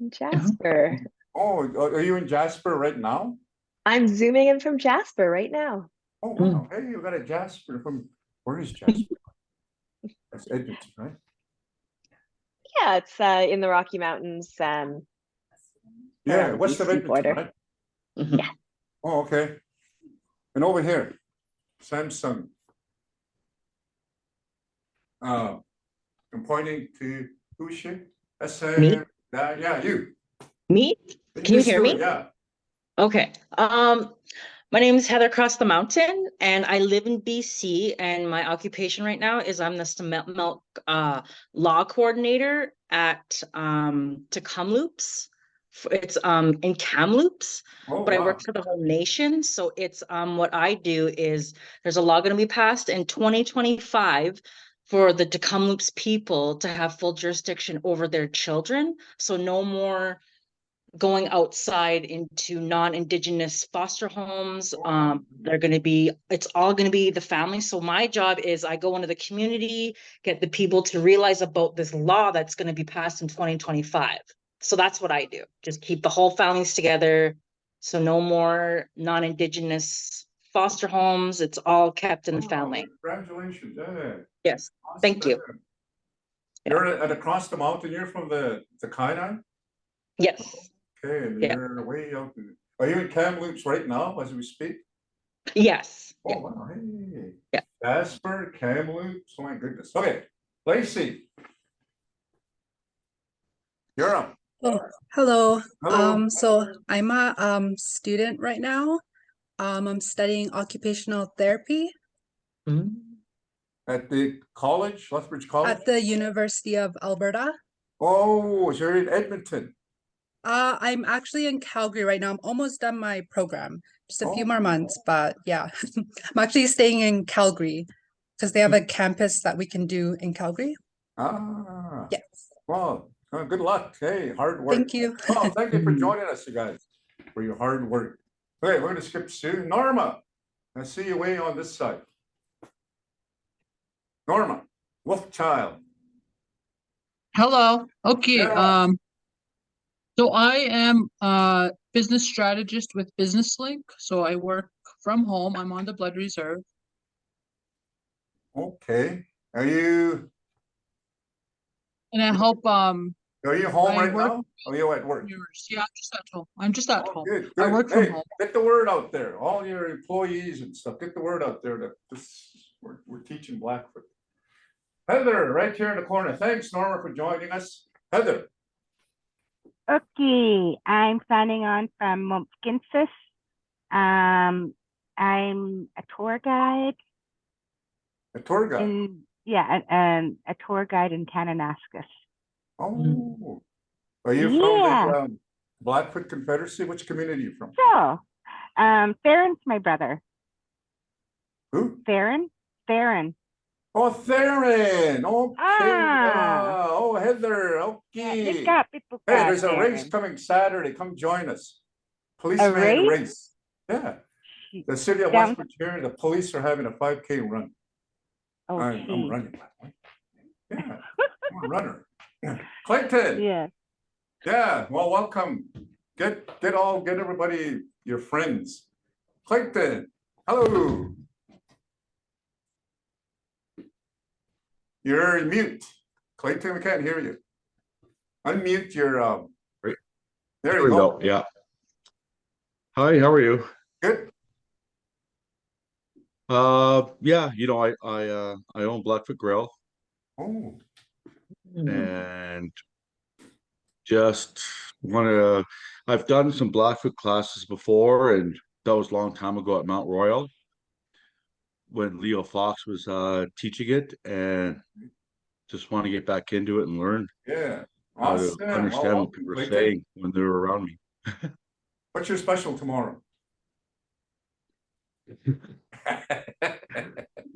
Jasper. Oh, are you in Jasper right now? I'm zooming in from Jasper right now. Oh, wow. Hey, you got a Jasper from, where is Jasper? That's Edmonton, right? Yeah, it's in the Rocky Mountains. Yeah, west of BC Edmonton, border. right? Yeah. Oh, okay. And over here, Samsung. I'm pointing to who's she? Me? Yeah, you. Me? Can you hear do me? it, yeah. Okay. My name is Heather Cross the Mountain, and I live in BC. And my occupation right now is I'm the milk law coordinator at Kamloops. It's in Kamloops, Oh, but I wow. work for the whole nation. So it's what I do is there's a law going to be passed in 2025 for the Kamloops people to have full jurisdiction over their children. So no more going outside into non-indigenous foster homes. They're going to be, it's all going to be the family. So my job is I go into the community, get the people to realize about this law that's going to be passed in 2025. So that's what I do. Just keep the whole families together. So no more non-indigenous foster homes. It's all kept in the Wow, family. congratulations. Yeah. Yes. Awesome. Thank you. You're at across the mountain. You're from the Kainai? Yes. Okay, and Yeah. you're way out in, are you in Kamloops right now as we speak? Yes. Oh, Yeah. wow, hey. Yeah. Jasper, Kamloops, oh my goodness. Okay, Lacey. You're up. Oh, hello. Hello. So I'm a student right now. I'm studying occupational therapy Mhm. At the college, Lethbridge College? at the University of Alberta. Oh, so you're in Edmonton. I'm actually in Calgary right now. I'm almost done my program. Just a few Oh. more months, but yeah. I'm actually staying in Calgary because they have a campus that we can do in Calgary. Ah, Yes. well, good luck. Hey, hard work. Thank you. Oh, thank you for Mhm. joining us, you guys, for your hard work. Okay, we're gonna skip Sue. Norma, I see you way on this side. Norma, Wolf Child. Hello. Okay. Yeah. So I am a business strategist with BusinessLink. So I work from home. I'm on the blood reserve. Okay, are you And I help home I right work now? Are you at work? yours. Yeah, I'm just at home. I'm just at Oh, home. good, I good. work from Hey, home. get the word out there. All your employees and stuff, get the word out there that we're teaching Blackfoot. Heather, right here in the corner. Thanks, Norma, for joining us. Heather. Okay, I'm signing on from Mumpkinsis. I'm a tour guide A tour guide. a tour guide in Kananaskis. Oh, are you from Yeah. the Blackfoot Confederacy? Which community are you from? So, Theron's my brother. Who? Theron? Oh, Theron. Okay. Ah. Oh, Heather. Yeah, Okay. you've got people Hey, got there's a race Theron. coming Saturday. Come join us. Policeman race? race. Yeah. The city of Down- Westbridge here, the police are having a 5K run. Oh, I'm gee. running. By the way. Yeah, I'm a runner. Clayton. Yeah. Yeah, well, welcome. Get everybody, your friends. Clayton, hello. You're mute. Clayton, we can't hear you. Unmute your, Right. there There you we go. go. Yeah. Hi, how are you? Good. Yeah, I own Blackfoot Grill Oh, and just I've done some Blackfoot classes before, and that was a long time ago at Mount Royal when Leo Fox was teaching it, and just want to get back into it and learn yeah. how to Awesome. understand Well, what people are Clayton, saying when they're around me. what's your special tomorrow?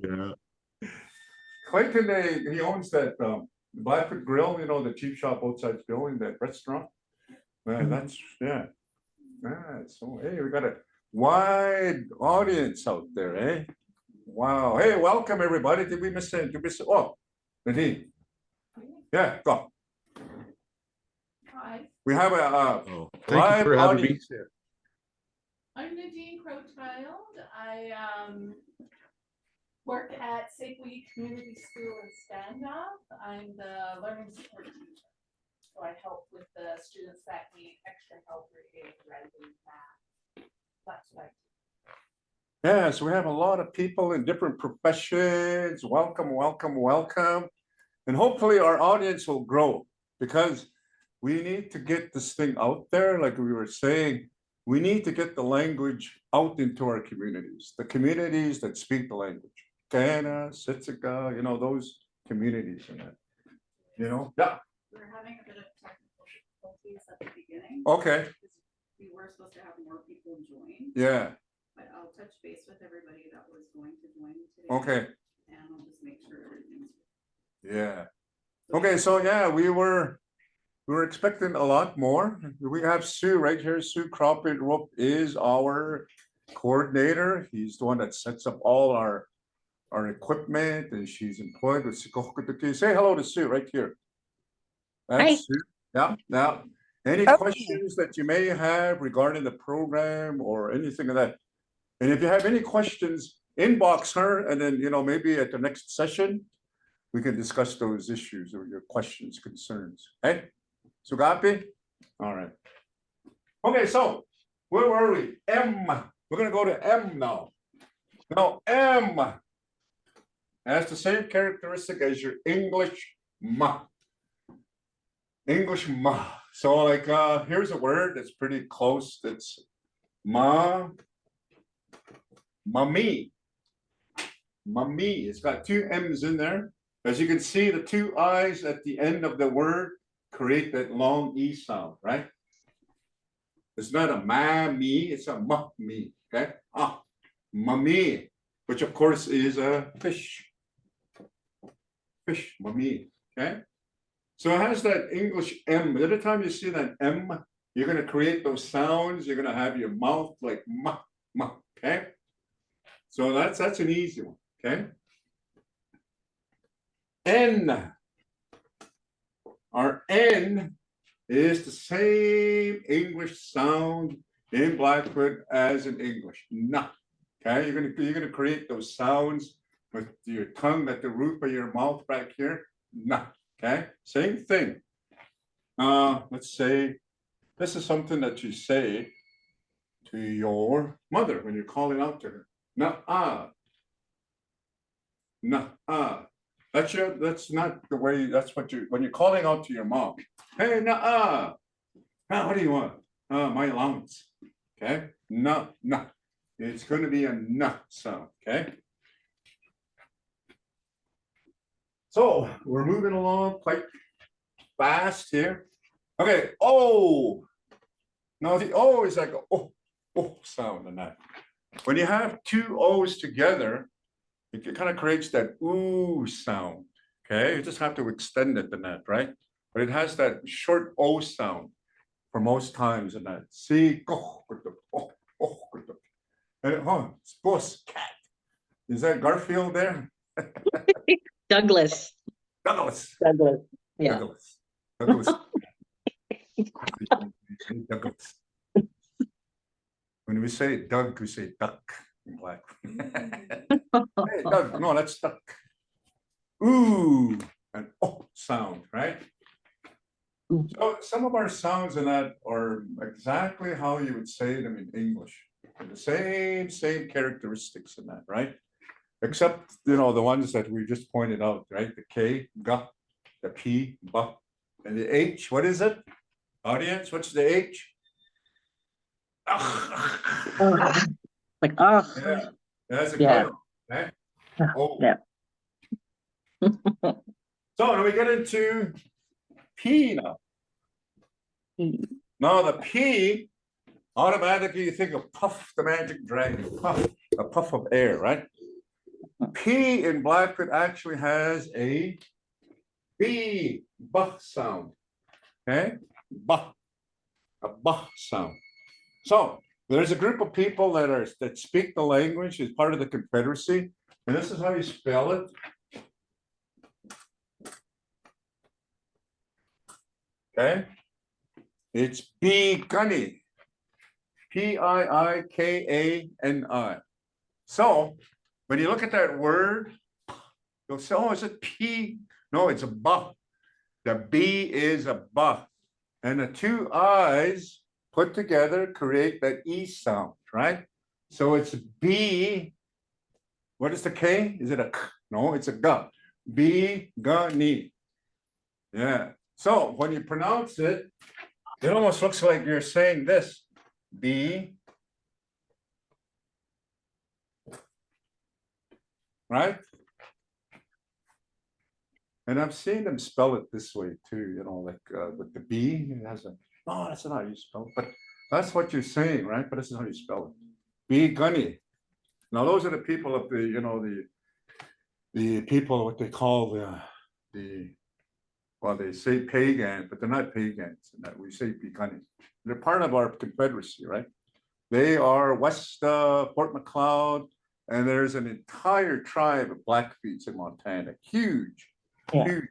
Yeah. Clayton, he owns that Blackfoot Grill, you know, the cheap shop outside building, that restaurant. Man, that's, yeah. Yeah, so, hey, we got a wide audience out there, eh? Wow. Hey, welcome, everybody. Did we miss anything? Oh, Nadine. Yeah, go. Hi, We have a Oh, thank you live for having me. audience here. I'm Nadine Crowchild. I work at Safeway Community School in Stand-Up. I'm the learning support teacher. So I help with the students that need extra help reading, writing, math. That's what I do. Yeah, so we have a lot of people in different professions. Welcome, welcome, welcome. And hopefully our audience will grow because we need to get this thing out there. Like we were saying, we need to get the language out into our communities, the communities that speak the language. Kana, Sitsica, you know, those communities in that, you know? Yeah. We're having a bit of technical piece at the beginning. Okay, Because we were supposed to have more people join, yeah, but I'll touch base with everybody that was going to join today. okay, And I'll just make sure everything's. yeah. Okay, so yeah, we were expecting a lot more. We have Sue right here. Sue Crawford Roop is our coordinator. He's the one that sets up all our equipment, and she's employed with Sikokutuki. Say hello to Sue right here. Hi. That's Sue. Yeah, now, any Okay. questions that you may have regarding the program or anything of that? And if you have any questions, inbox her, and then, you know, maybe at the next session, we can discuss those issues or your questions, concerns. Hey, Sugapi? All right. Okay, so where were we? M. We're gonna go to M now. Now, M has the same characteristic as your English ma. English ma. So like here's a word that's pretty close. That's mommy. Mommy. It's got two M's in there. As you can see, the two I's at the end of the word create that long E sound, right? It's not a ma-me, it's a ma-me, okay? Ah, mommy, which of course is a fish. Fish, mommy, okay? So it has that English M. Every time you see that M, you're gonna create those sounds. You're gonna have your mouth like ma, ma, okay? So that's an easy one, okay? N. Our N is the same English sound in Blackfoot as in English. Na. Okay, you're gonna create those sounds with your tongue at the roof of your mouth back here. Na. Okay, same thing. Let's say this is something that you say to your mother when you're calling out to her. Na ah. Na ah. That's not the way. That's what you when you're calling out to your mom. Hey, na ah. What do you want? My allowance. Okay. Na na. It's going to be a na sound. Okay. So we're moving along quite fast here. Okay. Oh. Now the O is like a oh sound in that. When you have two O's together, it kind of creates that ooh sound. Okay. You just have to extend it in that, right? But it has that short O sound for most times in that. See, it's boss cat. Is that Garfield there? Douglas. Douglas. Douglas. Yeah. Douglas. Douglas. Douglas. When we say Doug, we say duck in black. Hey, Doug. No, that's duck. Ooh, an oh sound, right? So some of our sounds in that are exactly how you would say them in English. They're the same characteristics in that, right? Except, you know, the ones that we just pointed out, right? The K, ga, the P, ba, and the H, what is it? Audience, what's the H? Like, oh. Yeah, that's a Yeah. good one, right? Oh. Yeah. So now we get into P now. Now the P, automatically you think of Puff the Magic Dragon, puff, a puff of air, right? P in Blackfoot actually has a B, bah sound, okay? Bah, a bah sound. So there's a group of people that speak the language as part of the Confederacy, and this is how you spell it. Okay, it's Piikani, Piikani. So when you look at that word, you'll say, oh, is it P? No, it's a ba. The B is a ba. And the two I's put together create that E sound, right? So it's B. What is the K? Is it a K? No, it's a G. B-ga-ni. Yeah. So when you pronounce it, it almost looks like you're saying this. B. Right? And I've seen them spell it this way too, you know, like with the B, it has a No, that's not how you spell it, but that's what you're saying, right? But this is how you spell it. Be gunny. Now, those are the people of the, you know, the people, what they call the, well, they say pagan, but they're not pagans, and that we say Picani. They're part of our confederacy, right? They are west Fort McLeod, and there's an entire tribe of Blackfeets in Montana. Huge, huge.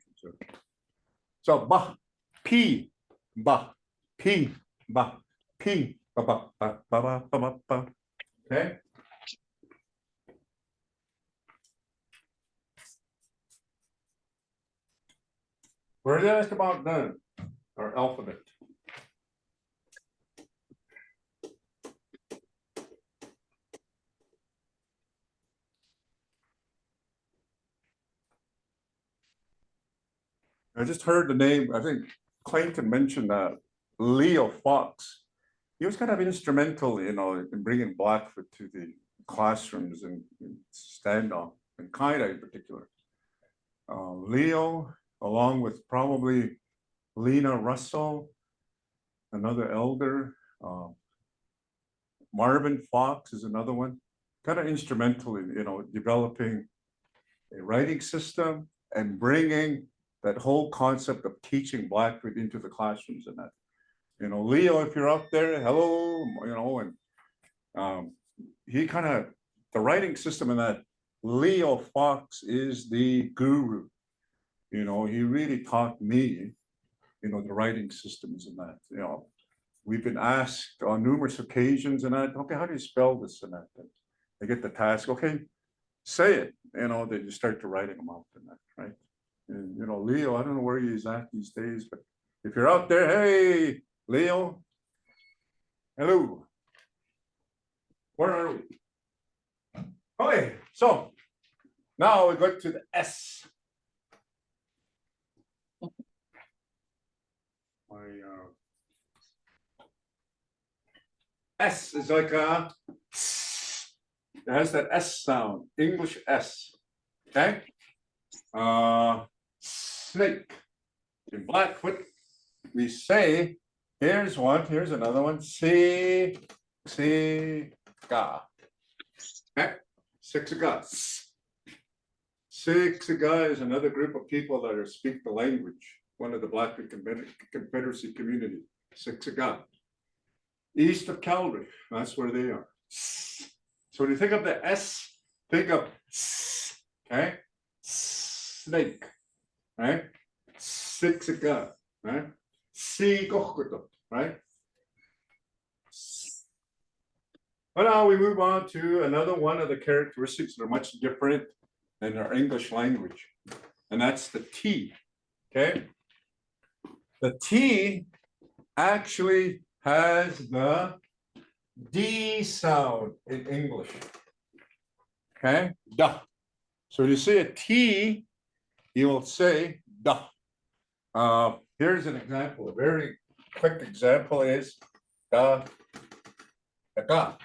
So ba, p, ba, p, ba, p, ba, ba, ba, ba, ba, ba, ba, ba. Okay. We're just about done our alphabet. I just heard the name, I think Clayton mentioned Leo Fox. He was kind of instrumental, you know, in bringing Blackfoot to the classrooms and standoff, and Kaida in particular. Leo, along with probably Lena Russell, another elder. Marvin Fox is another one, kind of instrumental in, you know, developing a writing system and bringing that whole concept of teaching Blackfoot into the classrooms and that. You know, Leo, if you're out there, hello, you know, and he kind of, the writing system in that, Leo Fox is the guru. You know, he really taught me, you know, the writing systems and that, you know. We've been asked on numerous occasions and that, okay, how do you spell this and that? And they get the task, okay, say it, you know, then you start to writing them out and that, right? And, you know, Leo, I don't know where he's at these days, but if you're out there, hey, Leo, hello. Where are we? Okay, so now we go to the S. My S is like a, it has that S sound, English S, okay? Snake. In Blackfoot, we say, here's one, here's another one, ga. Okay, Sixiga. Sixiga is another group of people that are speak the language, one of the Blackfoot Confederacy community, Sixiga. East of Calgary, that's where they are. So when you think of the S, think of okay, snake, right? Sixiga, right? Right? But now we move on to another one of the characteristics that are much different than our English language, and that's the T, okay? The T actually has the D sound in English, okay? Duh. So when you say a T, you will say duh. Here's an example, a very quick example is da, ga.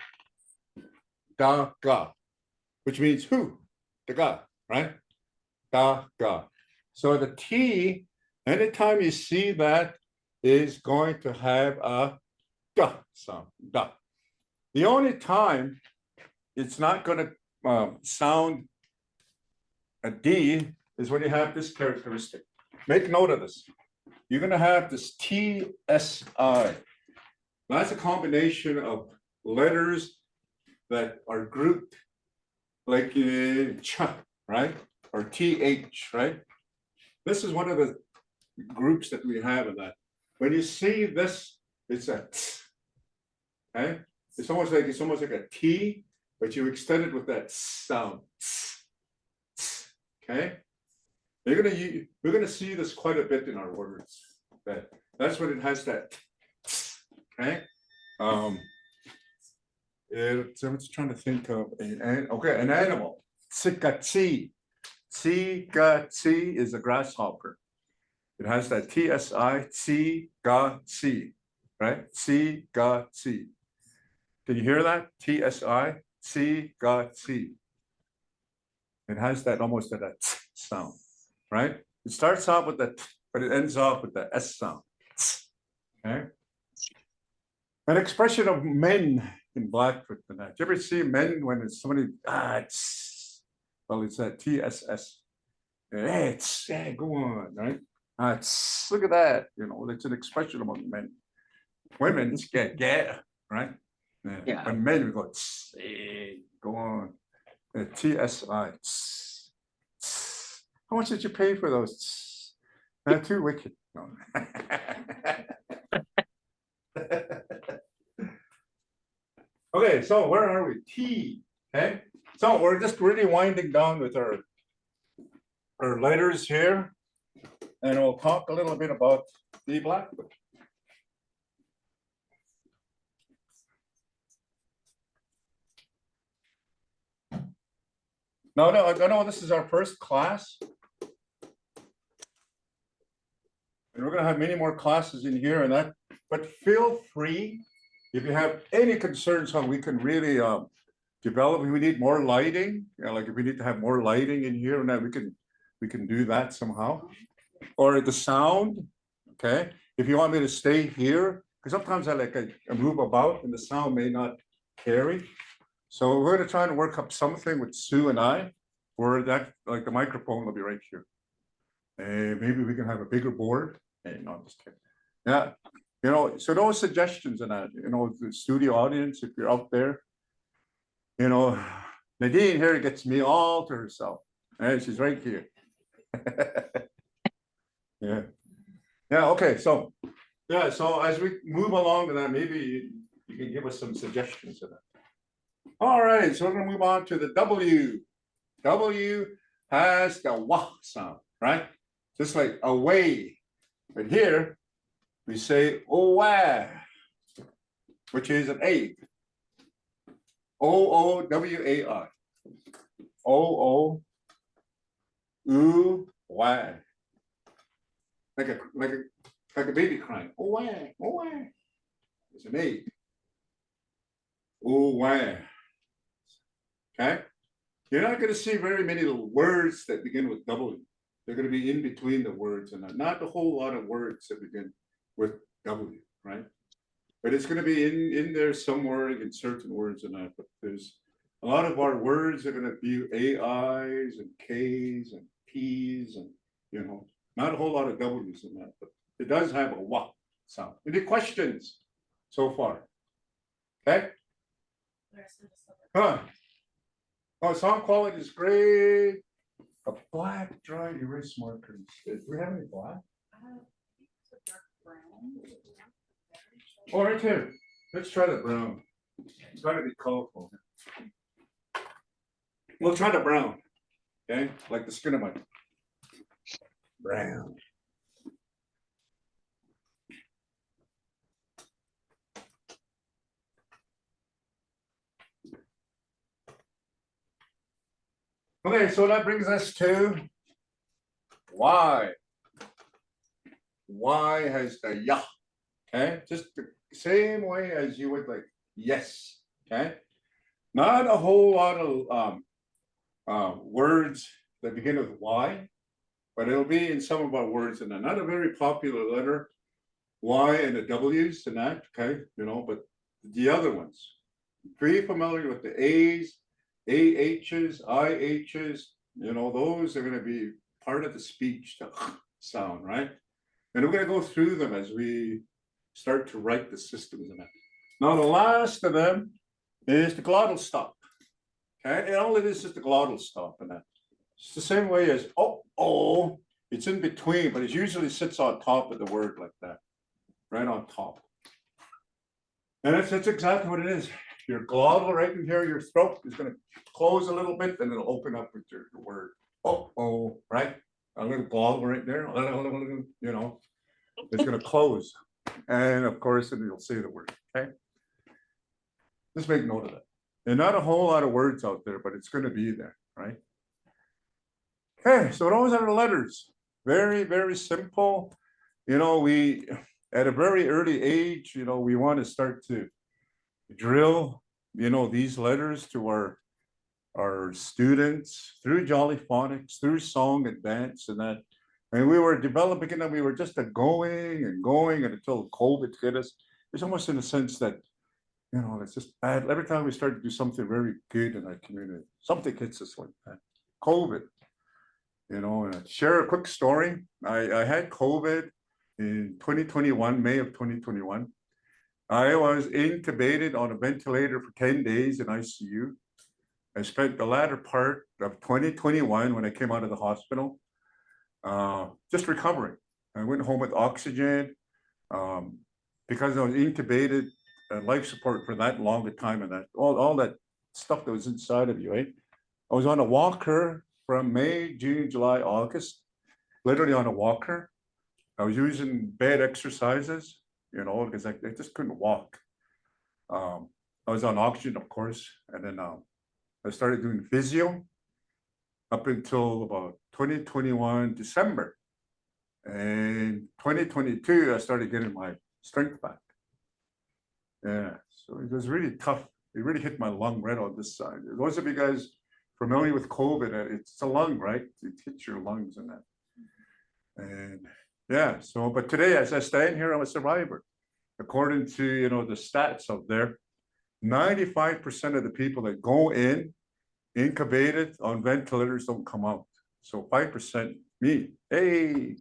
Da, ga, which means who, the ga, right? Da, ga. So the T, anytime you see that, is going to have a da sound, da. The only time it's not going to sound a D is when you have this characteristic. Make note of this. You're going to have this TSI. That's a combination of letters that are grouped like ch, right? Or TH, right? This is one of the groups that we have in that. When you see this, it's a t, okay? It's almost like a T, but you extend it with that sound. Okay? We're gonna see this quite a bit in our words. That's when it has that. Okay? I'm just trying to think of an animal. Tsikatsi. Tsikatsi is a grasshopper. It has that TSI, tsi-ga-tsi, right? Tsi-ga-tsi. Can you hear that? TSI, tsi-ga-tsi. It has that almost that sound, right? It starts off with that, but it ends off with the S sound. Okay. An expression of men in Blackfoot and that. Do you ever see men when it's somebody, well, it's that TSS. Hey, yeah, go on, right? Look at that, you know, it's an expression among men. Women, it's yeah, right? Yeah. But men, we go, hey, go on. TSI. How much did you pay for those? Too wicked. No. Okay, so where are we? T. Okay, so we're just really winding down with our letters here, and we'll talk a little bit about the Blackfoot. No, this is our first class. And we're gonna have many more classes in here and that, but feel free, if you have any concerns how we can really develop, if we need more lighting, you know, like if we need to have more lighting in here and that, we can do that somehow. Or the sound, okay? If you want me to stay here, because sometimes I move about and the sound may not carry. So we're gonna try and work up something with Sue and I, where that, like the microphone will be right here. And maybe we can have a bigger board. Hey, no, I'm just kidding. Yeah, you know, so those suggestions and that, you know, the studio audience, if you're out there, you know, Nadine here gets me all to herself. And she's right here. Yeah. Yeah, okay, so yeah, so as we move along to that, maybe you can give us some suggestions of that. All right, so we're gonna move on to the W. W has the wah sound, right? Just like away. But here we say owa, which is an A. O-O-W-A-I. O-O-U-Y. Like a baby crying. Owa, owa. It's an A. Owa. Okay? You're not going to see very many words that begin with W. They're going to be in between the words and not a whole lot of words that begin with W, right? But it's going to be in there somewhere in certain words and that. But there's a lot of our words are going to be AIs and Ks and Ps and, you know, not a whole lot of Ws in that. But it does have a wah sound. Any questions so far? Okay? Huh? Oh, sound quality is great. A black dry erase markers. Do we have any black? Oh, right here. Let's try the brown. Try to be colorful. We'll try the brown. Okay, like the skin of my brown. Okay, so that brings us to Y. Y has the ya. Okay, just the same way as you would like yes. Okay, not a whole lot of words that begin with Y, but it'll be in some of our words, and not a very popular letter, Y and the W's and that. Okay, you know, but the other ones, be familiar with the A's, AH's, IH's, you know, those are going to be part of the speech, the sound, right? And we're going to go through them as we start to write the systems in it. Now, the last of them is the glottal stop. Okay, and all it is the glottal stop in that. It's the same way as oh, it's in between, but it usually sits on top of the word like that, right on top. And that's exactly what it is. Your glottal right in here, your throat is going to close a little bit, then it'll open up with your word. Oh, right? A little glottal right there, you know, it's going to close. And of course, then you'll say the word, okay? Just make note of that. And not a whole lot of words out there, but it's going to be there, right? Okay, so those are the letters. Very, very simple. You know, we, at a very early age, you know, we want to start to drill, you know, these letters to our students through Jolly Phonics, through song and dance and that. And we were developing them, we were just going and until COVID hit us. it's almost in a sense that, you know, it's just bad. Every time we start to do something very good in our community, something hits us like that. COVID, you know, and I'll share a quick story. I had COVID in 2021, May of 2021. I was intubated on a ventilator for 10 days in ICU. I spent the latter part of 2021 when I came out of the hospital, just recovering. I went home with oxygen because I was intubated, life support for that longer time, and that all that stuff that was inside of you, right? I was on a walker from May, June, July, August, literally on a walker. I was using bed exercises, you know, because I just couldn't walk. I was on oxygen, of course, and then I started doing physio up until about 2021 December. And 2022, I started getting my strength back. Yeah, so it was really tough. It really hit my lung right on this side. Those of you guys familiar with COVID, it's a lung, right? It hits your lungs and that. And yeah, so, but today, as I stand here, I'm a survivor. According to, you know, the stats out there, 95% of the people that go in incubated on ventilators don't come out. So 5% me. Hey,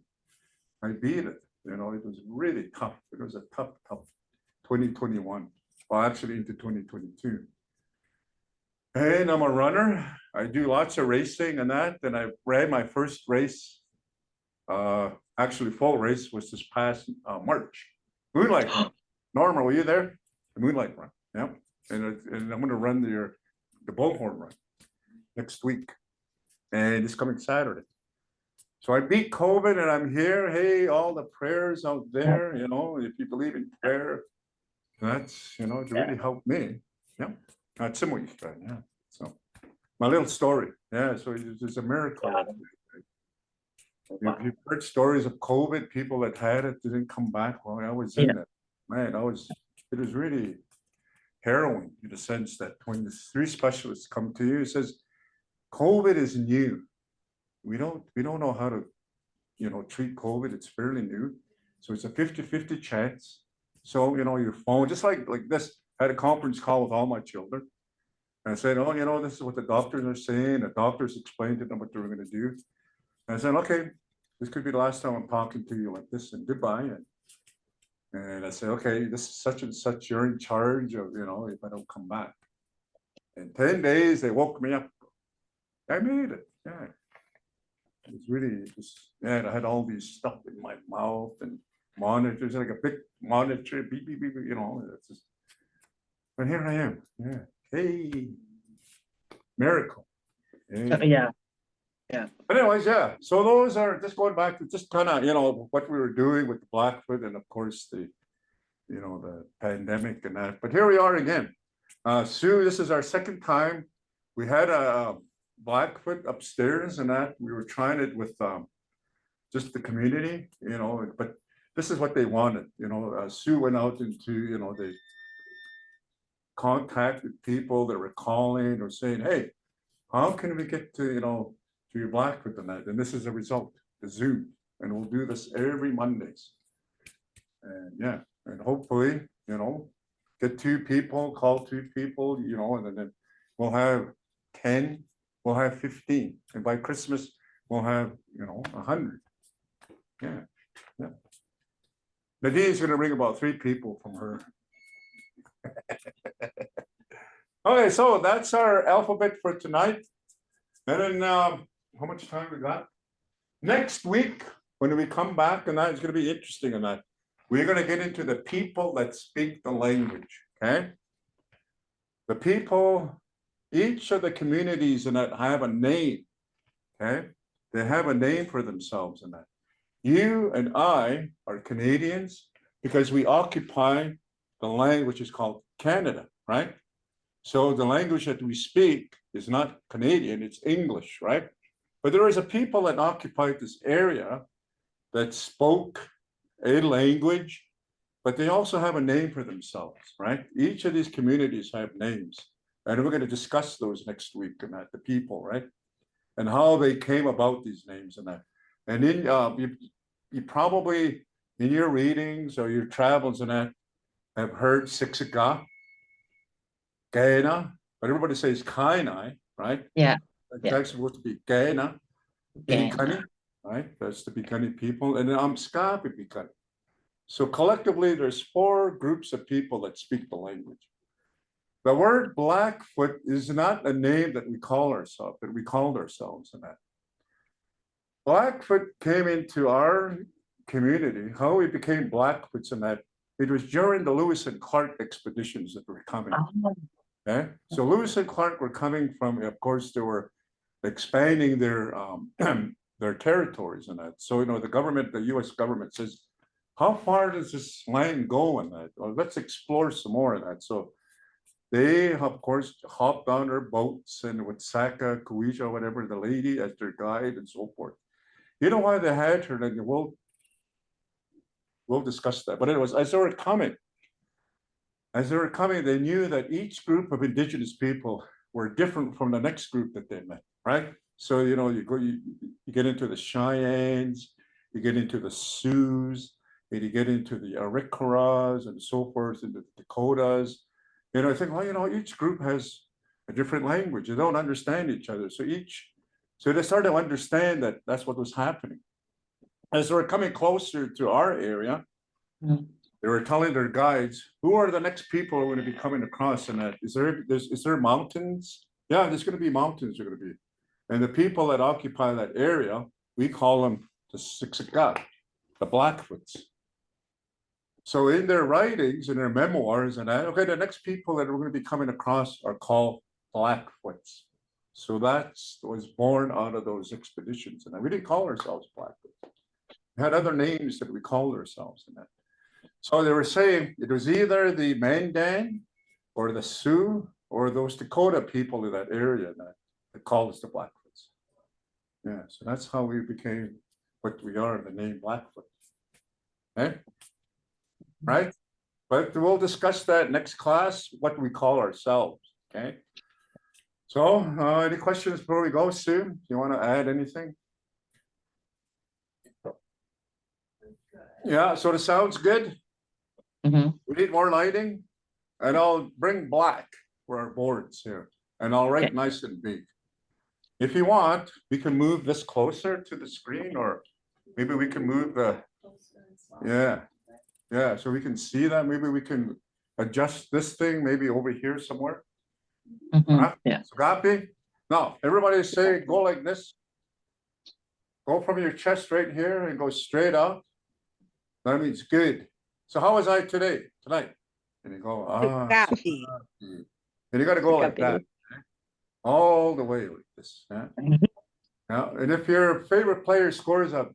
I beat it. You know, it was really tough. It was a tough 2021. Well, actually into 2022. And I'm a runner. I do lots of racing and that. And I ran my first race. Actually, full race was this past March. Moonlight Run. Norma, were you there? The Moonlight Run. Yeah. And I'm going to run the Bullhorn Run next week. And it's coming Saturday. So I beat COVID and I'm here. Hey, all the prayers out there, you know, if you believe in prayer, that's, you know, it really helped me. Yeah. That's similar. Yeah. So my little story. Yeah. So it's a miracle. You've heard stories of COVID, people that had it didn't come back. Well, I was in it. Man, it was really harrowing in the sense that when the 3 specialists come to you, it says, COVID is new. We don't know how to, you know, treat COVID. It's fairly new. So it's a 50-50 chance. So, you know, your phone, just like this, I had a conference call with all my children. And I said, oh, you know, this is what the doctors are saying. The doctors explained to them what they were going to do. And I said, okay, this could be the last time I'm talking to you like this, and goodbye. And I said, okay, this is such and such, you're in charge of, you know, if I don't come back. In 10 days, they woke me up. I made it. Yeah. It was really just, yeah, I had all these stuff in my mouth and monitors, like a big monitor, beep, beep, beep, you know, it's just, but here I am. Yeah. Hey, miracle. Hey. But anyways, yeah. So those are just going back to just kind of, you know, what we were doing with the Blackfoot and of course the, you know, the pandemic and that. But here we are again. Sue, this is our second time. We had a Blackfoot upstairs and that we were trying it with just the community, you know, but this is what they wanted, you know. Sue went out into, you know, they contacted people that were calling or saying, hey, how can we get to, you know, to your Blackfoot and that? And this is a result, the Zoom, and we'll do this every Mondays. And yeah, and hopefully, you know, get 2 people, call 2 people, you know, and then we'll have 10, we'll have 15, and by Christmas we'll have, you know, 100. Yeah, yeah. Nadine's going to bring about 3 people from her. Okay, so that's our alphabet for tonight. And then how much time we got? Next week, when we come back, and that is going to be interesting in that, we're going to get into the people that speak the language, okay? The people, each of the communities in that have a name, okay? They have a name for themselves in that. You and I are Canadians because we occupy the land which is called Canada, right? So the language that we speak is not Canadian, it's English, right? But there is a people that occupied this area that spoke a language, but they also have a name for themselves, right? Each of these communities have names. And we're going to discuss those next week and that, the people, right? And how they came about these names and that. And in you probably, in your readings or your travels and that, have heard Siksika, Gaina, but everybody says Kainai, right? Yeah. It's Yeah. actually supposed to be Gaina, Bikani, right? That's the Bikani people, and then Amskapi Bikani. So collectively, there's 4 groups of people that speak the language. The word Blackfoot is not a name that we call ourselves, that we called ourselves in that. Blackfoot came into our community, how we became Blackfoots in that, it was during the Lewis and Clark expeditions that were coming. Okay, so Lewis and Clark were coming from, of course, they were expanding their their territories and that. So, you know, the government, the US government says, how far does this land go in that? Well, let's explore some more in that. So they, of course, hopped on their boats and with Saka, Kuija, whatever, the lady as their guide and so forth. You know why they had her, and we'll discuss that. But it was as they were coming, they knew that each group of indigenous people were different from the next group that they met, right? So, you know, you get into the Cheyennes, you get into the Sioux, and you get into the Arikaras and so forth, and the Dakotas. You know, I think, well, you know, each group has a different language. They don't understand each other. So they started to understand that that's what was happening. As they were coming closer to our area, they were telling their guides, who are the next people who are going to be coming across, and that is there mountains? Yeah, there's going to be mountains are going to be. And the people that occupy that area, we call them the Siksika, the Blackfoots. So in their writings, in their memoirs and that, okay, the next people that we're going to be coming across are called Blackfoots. So that was born out of those expeditions. And we didn't call ourselves Blackfoot. We had other names that we called ourselves in that. So they were saying it was either the Mandan or the Sioux or those Dakota people in that area that called us the Blackfoots. Yeah, so that's how we became what we are, the name Blackfoot. Okay? Right? But we'll discuss that next class, what we call ourselves. Okay. So any questions before we go, Sue? Do you want to add anything? Yeah, so the sound's good. Mhm. We need more lighting, and I'll bring black for our boards here, and I'll write Okay. nice and big. If you want, we can move this closer to the screen, or maybe we can move the, yeah, so we can see that. Maybe we can adjust this thing maybe over here somewhere. Huh? Yeah. So copy? No, everybody say go like this. Go from your chest right here and go straight out. That means good. So how was I tonight? And you go, Copy. and you got to go like that. All the way like this. Yeah. Now, and if your favorite player scores a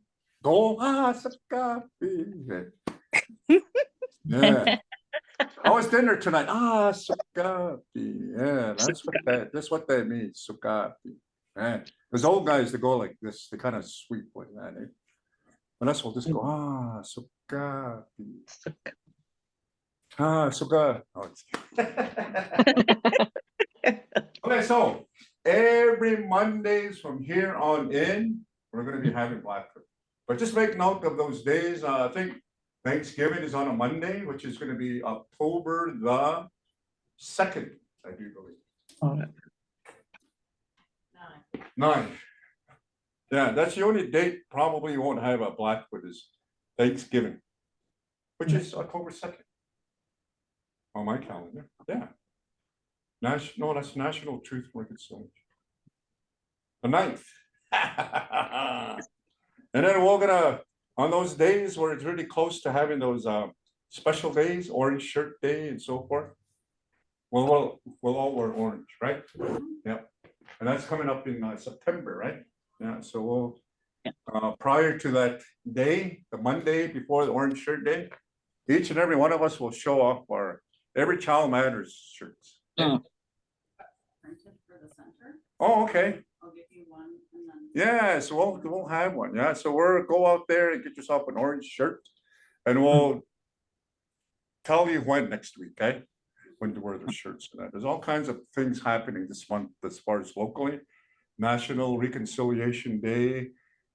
goal, copy. Yeah. How was dinner tonight? Sukapi. Yeah, that's what that means. Sukapi. Yeah. There's old guys that go like this, they kind of sweep like that, eh? But us will just go, sukapi. Suka. Oh, okay, so every Mondays from here on in, we're going to be having Blackfoot. But just make note of those days. I think Thanksgiving is on a Monday, which is going to be October the 2nd, I do believe. 9. Yeah, that's the only date probably you won't have a Blackfoot is Thanksgiving, which is October 2nd on my calendar. Yeah. No, that's National Truth and Reconciliation. The 9th. And then we're gonna, on those days where it's really close to having those special days, Orange Shirt Day and so forth, we'll all wear orange, right? Yeah. And that's coming up in September, right? Yeah. So we'll, prior to that day, the Monday before the Orange Shirt Day, each and every one of us will show off our Every Child Matters shirts. Printed for the center. Oh, okay. I'll give you one and then. Yeah, so we'll have one. Yeah, so go out there and get yourself an orange shirt, and we'll tell you when next week, okay? When to wear the shirts and that. There's all kinds of things happening this month as far as locally. National Reconciliation Day.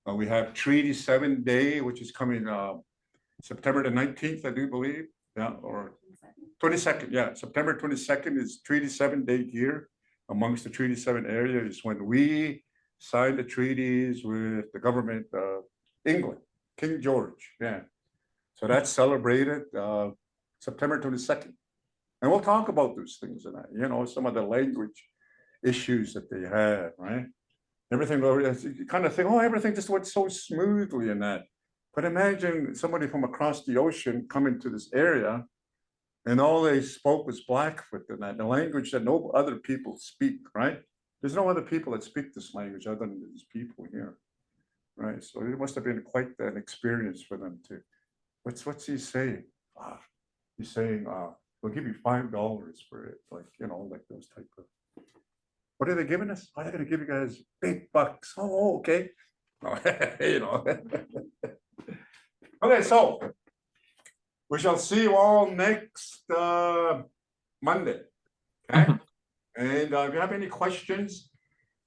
We have Treaty 7 Day, which is coming September the 19th, I do believe. Yeah, or 22nd, yeah, September 22nd is Treaty 7 Day here. Amongst the Treaty 7 area is when we signed the treaties with the government of England, King George, yeah. So that's celebrated September 22nd. And we'll talk about those things and that, you know, some of the language issues that they had, right? Everything, you kind of think, oh, everything just went so smoothly in that. But imagine somebody from across the ocean coming to this area and all they spoke was Blackfoot and that, the language that no other people speak, right? There's no other people that speak this language other than these people here, right? So it must have been quite an experience for them too. What's he saying? He's saying, we'll give you $5 for it, like, you know, like those type of. What are they giving us? Why are they gonna give you guys big bucks? Oh, okay. You know. Okay, so we shall see you all next Monday. Okay. And if you have any questions,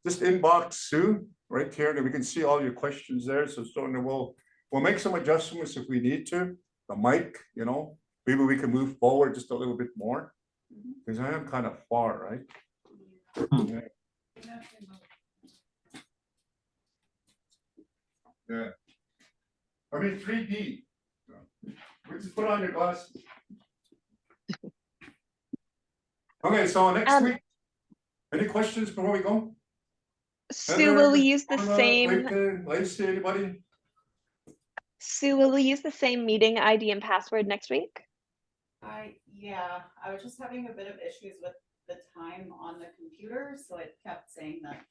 just inbox Sue right here, and we can see all your questions there. So we'll make some adjustments if we need to. The mic, you know, maybe we can move forward just a little bit more because I am kind of far, right? Yeah. Yeah. I mean 3D. We just put on your glasses. Okay, so next week. Any questions before we go? Sue, will we use the Anna, same? Clayton, Lacey, anybody? Sue, will we use the same meeting ID and password next week? Yeah, I was just having a bit of issues with the time on the computer, so it kept saying that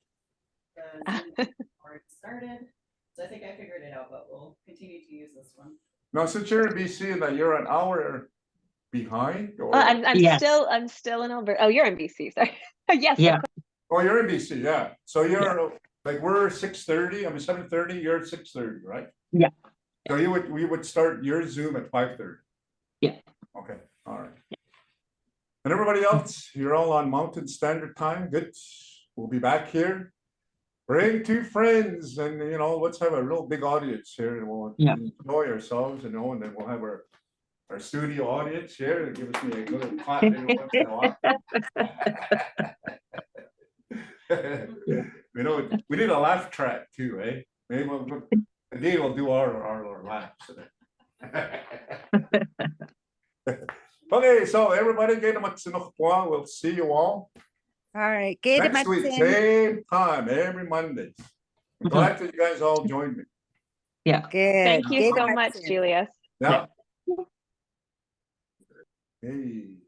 the Zoom had already started. So I think I figured it out, but we'll continue to use this one. No, since you're in BC and that you're an hour behind, or I'm Yes. still in Alberta. Oh, you're in BC, sorry. Yes. Yeah. oh, you're in BC, yeah. So you're like we're 6:30. I mean 7:30. You're at 6:30, right? Yeah. So we would start your Zoom at 5:30. Yeah. Okay. All right. And everybody else, you're all on Mountain Standard Time. Good. We'll be back here. Bring 2 friends, and you know, let's have a real big audience here, and we'll enjoy ourselves, you know, and then we'll have our studio audience here to give us a little clap every once in a while. You know, we need a laugh track too, eh? Maybe we'll do our laughs. Okay, so everybody get a we'll see you all. All right. Next week, same time, every Monday. I'm glad that you guys all joined me. Yeah. Good. Thank you so much, Julius. Yeah. Hey.